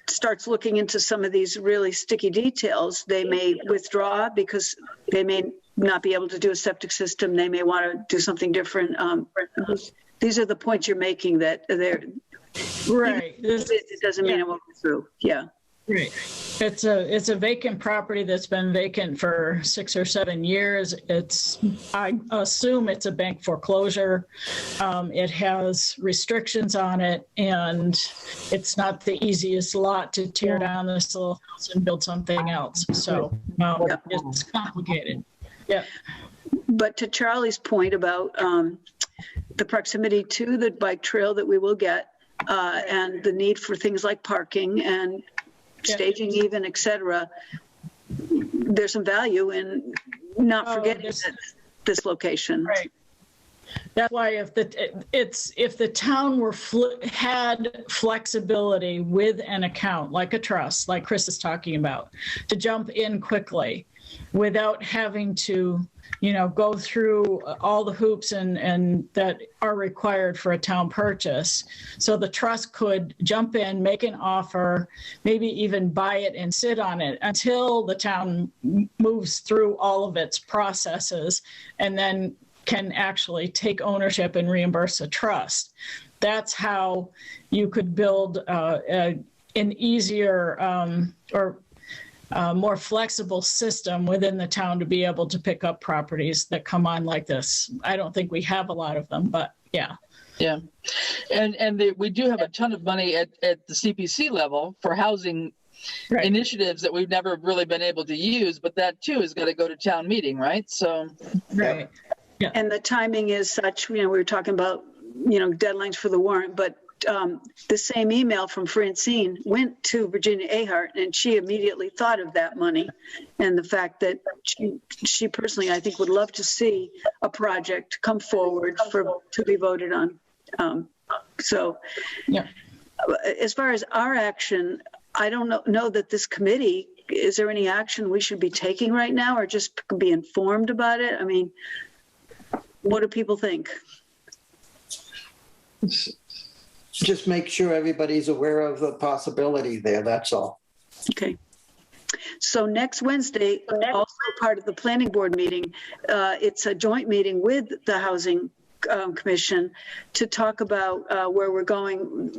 starts looking into some of these really sticky details, they may withdraw because they may not be able to do a septic system. They may want to do something different. These are the points you're making, that they're right. It doesn't mean it won't go through. Yeah. Right. It's a vacant property that's been vacant for 6 or 7 years. I assume it's a bank foreclosure. It has restrictions on it, and it's not the easiest lot to tear down this little house and build something else. So it's complicated. Yeah. But to Charlie's point about the proximity to the bike trail that we will get, and the need for things like parking and staging even, et cetera, there's some value in not forgetting this location. Right. That's why if the town had flexibility with an account, like a trust, like Chris is talking about, to jump in quickly without having to, go through all the hoops and that are required for a town purchase. So the trust could jump in, make an offer, maybe even buy it and sit on it until the town moves through all of its processes, and then can actually take ownership and reimburse a trust. That's how you could build an easier or more flexible system within the town to be able to pick up properties that come on like this. I don't think we have a lot of them, but Yeah. Yeah. We do have a ton of money at the CPC level for housing Right. initiatives that we've never really been able to use, but that too is going to go to town meeting, right? So, Right. And the timing is such, we were talking about, deadlines for the warrant, but the same email from Francine went to Virginia Ahart, and she immediately thought of that money and the fact that she personally, I think, would love to see a project come forward to be voted on. Yeah. As far as our action, I don't know that this committee, is there any action we should be taking right now, or just be informed about it? I mean, what do people think? Just make sure everybody's aware of the possibility there, that's all. Okay. So next Wednesday, also part of the planning board meeting, it's a joint meeting with the Housing Commission to talk about where we're going.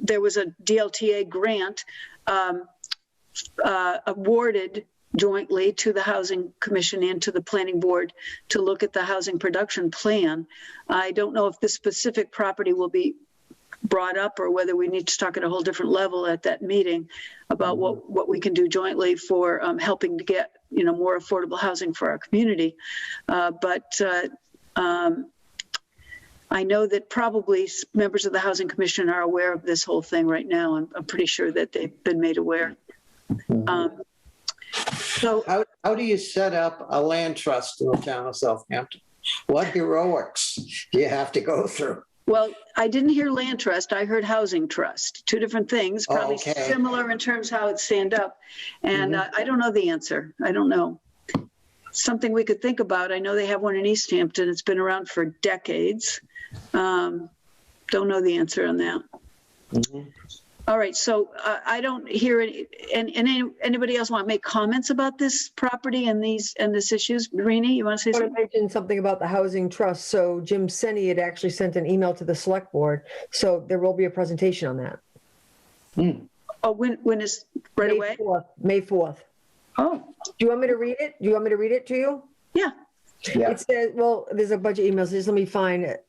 There was a DLTA grant awarded jointly to the Housing Commission and to the Planning Board to look at the housing production plan. I don't know if this specific property will be brought up or whether we need to talk at a whole different level at that meeting about what we can do jointly for helping to get more affordable housing for our community. But I know that probably members of the Housing Commission are aware of this whole thing right now. I'm pretty sure that they've been made aware. So how do you set up a land trust in the town of Southampton? What heroics do you have to go through? Well, I didn't hear land trust. I heard housing trust. Two different things, probably similar in terms of how it's stand up. And I don't know the answer. I don't know. Something we could think about. I know they have one in Easthampton. It's been around for decades. Don't know the answer on that. All right. So I don't hear anybody else want to make comments about this property and this issues. Rini, you want to say something? I want to mention something about the housing trust. So Jim Senni had actually sent an email to the select board. So there will be a presentation on that. Oh, when is right away? May 4th. Oh. Do you want me to read it? Do you want me to read it to you? Yeah. It says, well, there's a bunch of emails. Just let me find it.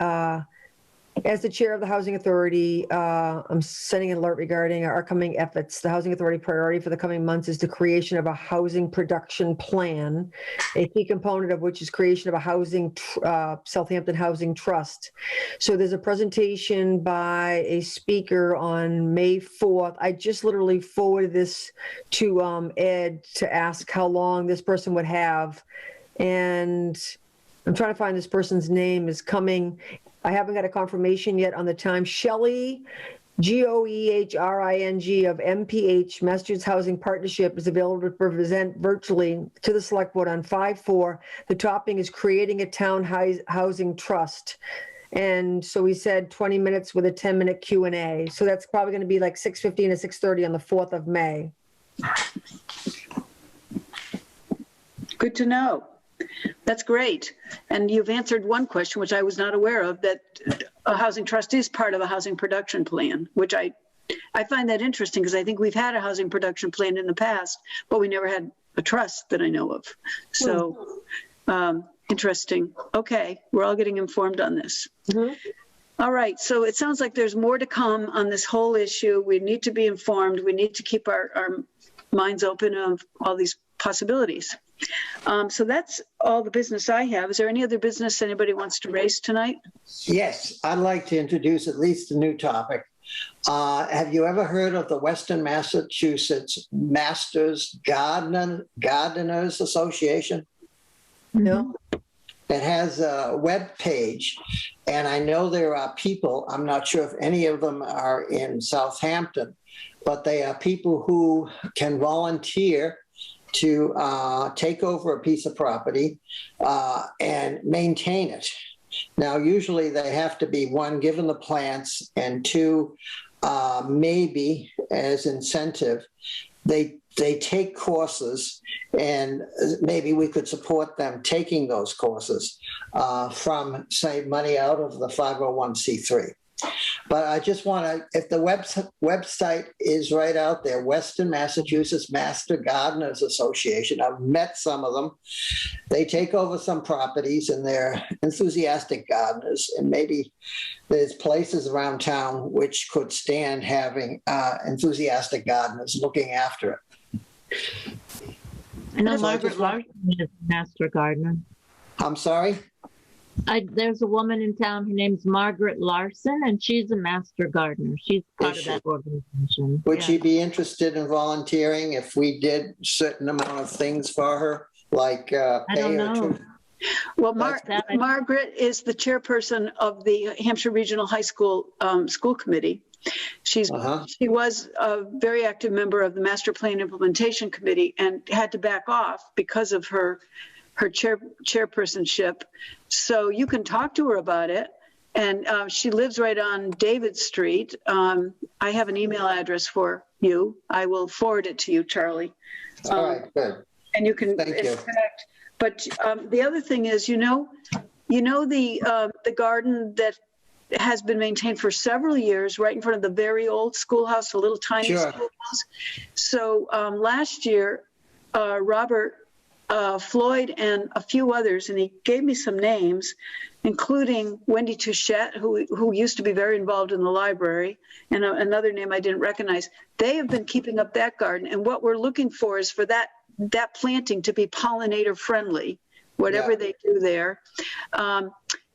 As the chair of the Housing Authority, I'm sending an alert regarding our upcoming efforts. The Housing Authority priority for the coming months is the creation of a housing production plan, a key component of which is creation of a Southampton Housing Trust. So there's a presentation by a speaker on May 4th. I just literally forwarded this to Ed to ask how long this person would have. And I'm trying to find this person's name is coming. I haven't got a confirmation yet on the time. Shelley, Goehring of MPH, Massachusetts Housing Partnership, is available to present virtually to the select board on 5/4. The topic is creating a town housing trust. And so we said 20 minutes with a 10-minute Q&A. So that's probably going to be like 6:15 to 6:30 on the 4th of May. Good to know. That's great. And you've answered one question, which I was not aware of, that a housing trust is part of a housing production plan, which I find that interesting because I think we've had a housing production plan in the past, but we never had a trust that I know of. So interesting. Okay. We're all getting informed on this. All right. So it sounds like there's more to come on this whole issue. We need to be informed. We need to keep our minds open of all these possibilities. So that's all the business I have. Is there any other business anybody wants to raise tonight? Yes, I'd like to introduce at least a new topic. Have you ever heard of the Western Massachusetts Masters Gardeners Association? No. It has a web page, and I know there are people, I'm not sure if any of them are in Southampton, but they are people who can volunteer to take over a piece of property and maintain it. Now, usually they have to be, one, given the plants, and two, maybe as incentive, they take courses, and maybe we could support them taking those courses from, say, money out of the 501c3. But I just want to, if the website is right out there, Western Massachusetts Master Gardeners Association, I've met some of them. They take over some properties and they're enthusiastic gardeners. And maybe there's places around town which could stand having enthusiastic gardeners looking after it. I know So I Margaret just want- Larson is a master gardener. I'm sorry? There's a woman in town, her name's Margaret Larson, and she's a master gardener. She's part Is of she? that organization. Would Yeah. she be interested in volunteering if we did a certain amount of things for her, like I pay don't her know. to? Well, That- Margaret is the chairperson of the Hampshire Regional High School School Committee. She was a very active member of the Master Plan Implementation Committee and had to back off because of her chairpersonship. So you can talk to her about it. And she lives right on David Street. I have an email address for you. I will forward it to you, Charlie. All right, good. And you can Thank you. connect. But the other thing is, the garden that has been maintained for several years, right in front of the very old schoolhouse, the little tiny Sure. schoolhouse. So last year, Robert Floyd and a few others, and he gave me some names, including Wendy Touchette, who used to be very involved in the library, and another name I didn't recognize. They have been keeping up that garden, and what we're looking for is for that planting to be pollinator friendly, whatever they do there.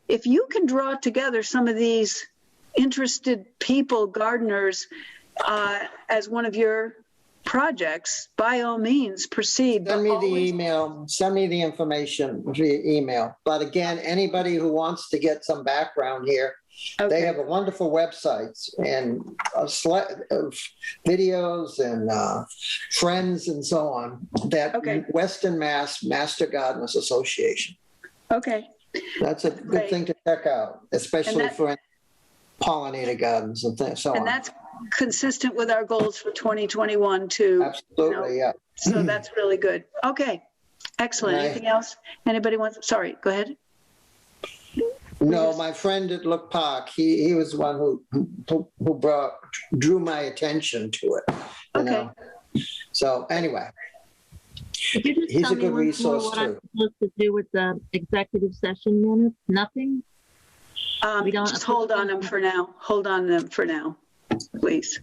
If you can draw together some of these interested people, gardeners, as one of your projects, by all means, proceed. Send me but the always- email, send me the information via email. But again, anybody who wants to get some background here, Okay. they have a wonderful websites and a of videos and friends and so on. That Okay. Western Mass Master Gardeners Association. Okay. That's a good Great. thing to check out, especially that- for pollinator gardens and so And on. that's consistent with our goals for 2021 too. Absolutely, yeah. So that's really good. Okay. Excellent. Right. Anything else? Anybody wants? Sorry, go ahead. No, my friend at Look Park, he was the one who drew my attention to it. You Okay. know? So anyway, Could you just He's tell a me good once more resource, what I'm too. supposed to do with the executive session minutes? Nothing? We don't Just approve hold on them for now. Hold on them for now, please.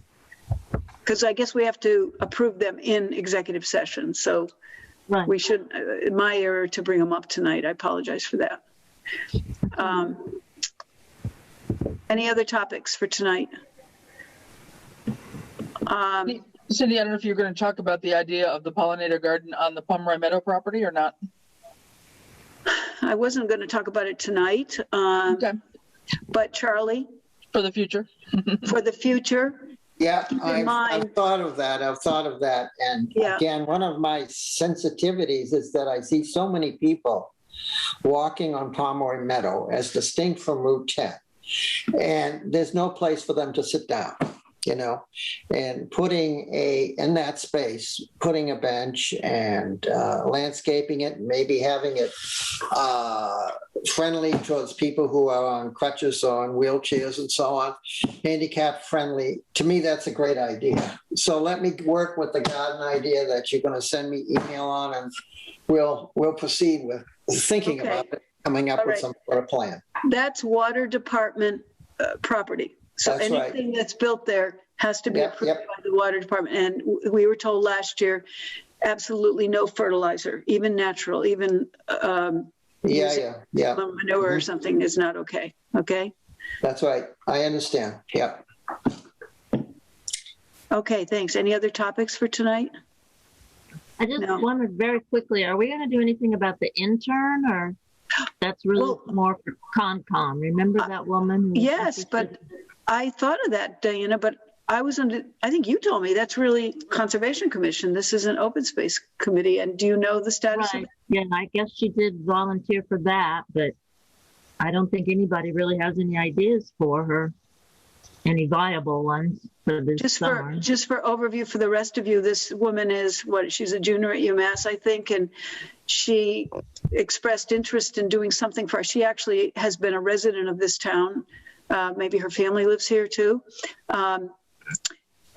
Because I guess we have to approve them in executive session. So Right. we should, my error to bring them up tonight. I apologize for that. Any other topics for tonight? Cindy, I don't know if you're going to talk about the idea of the pollinator garden on the Pomeroy Meadow property or not. I wasn't going to talk about it tonight, Okay, but Charlie, for the future. for the future, yeah, in I've mind- thought of that. And Yeah. again, one of my sensitivities is that I see so many people walking on Pomeroy Meadow as distinct from Route 10. And there's no place for them to sit down, and in that space, putting a bench and landscaping it, maybe having it friendly towards people who are on crutches or on wheelchairs and so on, handicap friendly. To me, that's a great idea. So let me work with the garden idea that you're going to send me email on, and we'll proceed with thinking Okay. about it, coming up All with right. some sort of plan. that's water department property. So That's right. anything that's built there has to be Yep, approved yep. by the water department. And we were told last year, absolutely no fertilizer, even natural, even Yeah. manure or something is not okay. Okay. That's right. I understand. Yeah. Okay, thanks. Any other topics for tonight? I just No. wondered very quickly, are we going to do anything about the intern, or that's really Well- more for Concom? Remember that woman? who was Yes, but interested? I thought of that, Diana, but I think you told me that's really Conservation Commission. This is an open space committee. And do you know the status of Right. it? Yeah, I guess she did volunteer for that, but I don't think anybody really has any ideas for her, any viable ones for this summer. Just for overview for the rest of you, this woman is she's a junior at UMass, I think, and she expressed interest in doing something for us. She actually has been a resident of this town Maybe her family lives here too.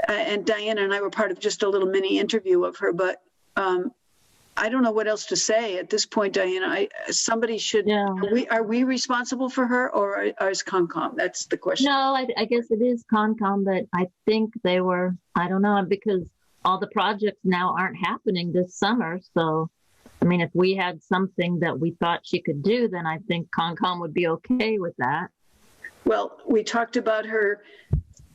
And Diana and I were part of just a little mini interview of her, but I don't know what else to say at this point, Diana. Somebody should, Yeah. are we responsible for her, or is Concom? That's the question. No, I guess it is Concom, but I think they were, I don't know, because all the projects now aren't happening this summer. So, I mean, if we had something that we thought she could do, then I think Concom would be okay with that. Well, we talked about her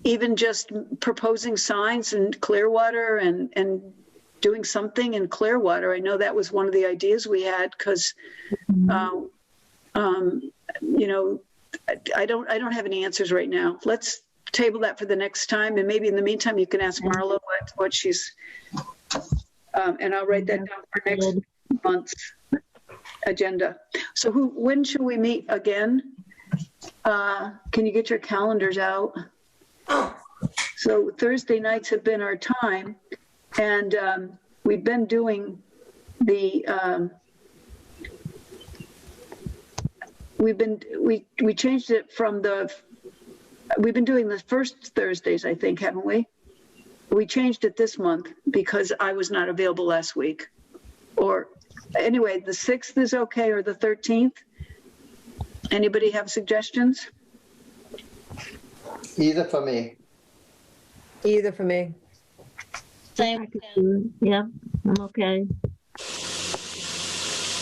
even just proposing signs in Clearwater and doing something in Clearwater. I know that was one of the ideas we had because, you know, I don't have any answers right now. Let's table that for the next time, and maybe in the meantime you can ask Marla what she's, and I'll write that down for next month's agenda. So when should we meet again? Can you get your calendars out? So Thursday nights have been our time, and we've been doing the we changed it from we've been doing the first Thursdays, I think, haven't we? We changed it this month because I was not available last week. Or anyway, the 6th is okay, or the 13th. Anybody have suggestions? Either for me. Either for me. Same. Yeah, I'm okay.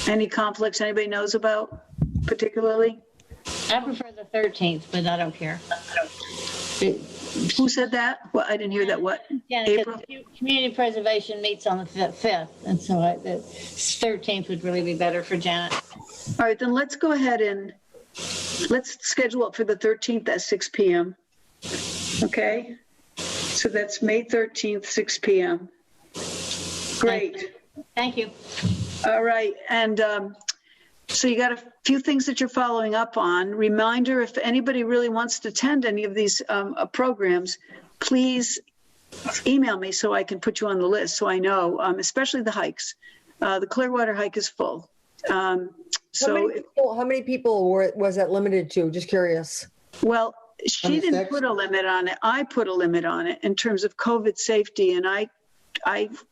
Any conflicts anybody knows about particularly? I prefer the 13th, but I don't care. Who said that? Well, I didn't hear that. What? Yeah, April? because community preservation meets on the 5th, and so the 13th would really be better for Janet. All right, then let's go ahead and let's schedule it for the 13th at 6 p.m. Okay? So that's May 13th, 6 p.m. Great. Thank you. All right. And so you got a few things that you're following up on. Reminder, if anybody really wants to attend any of these programs, please email me so I can put you on the list so I know, especially the hikes. The Clearwater hike is full. How many people was that limited to? Just curious. Well, she didn't 26? put a limit on it. I put a limit on it in terms of COVID safety, and I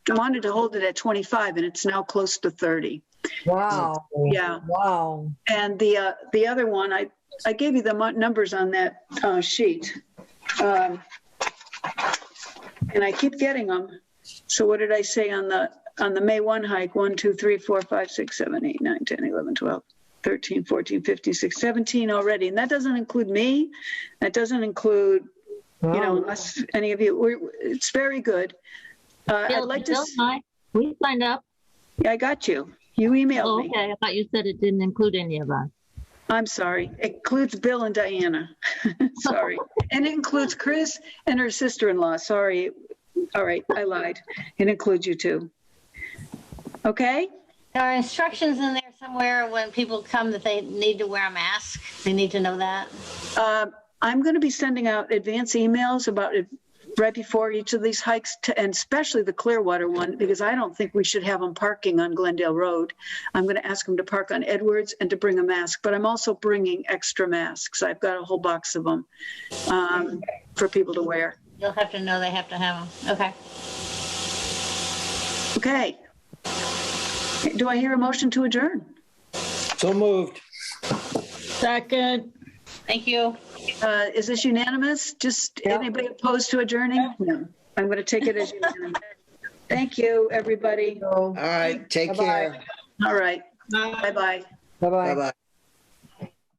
wanted to hold it at 25, and it's now close to 30. Wow. Yeah. Wow. And the other one, I gave you the numbers on that sheet, and I keep getting them. So what did I say on the May 1 hike? 1, 2, 3, 4, 5, 6, 7, 8, 9, 10, 11, 12. 13, 14, 15, 16, 17 already. And that doesn't include me. That doesn't include, you know, unless any of you, it's very good. I'd like to. Hi. We signed up. Yeah, I got you. You emailed me. Okay. I thought you said it didn't include any of us. I'm sorry. It includes Bill and Diana. Sorry. And it includes Chris and her sister-in-law. Sorry. All right. I lied. It includes you too. Okay. There are instructions in there somewhere when people come that they need to wear a mask. They need to know that. I'm going to be sending out advance emails about it right before each of these hikes, and especially the Clearwater one, because I don't think we should have them parking on Glendale Road. I'm going to ask them to park on Edwards and to bring a mask, but I'm also bringing extra masks. I've got a whole box of them for people to wear. You'll have to know they have to have them. Okay. Okay. Do I hear a motion to adjourn? So moved. Second. Thank you. Is this unanimous? Just anybody opposed to adjourning? No. I'm going to take it as unanimous. Thank you, everybody. All right. Take Bye-bye. care. All right. Bye-bye. Bye-bye. Bye-bye.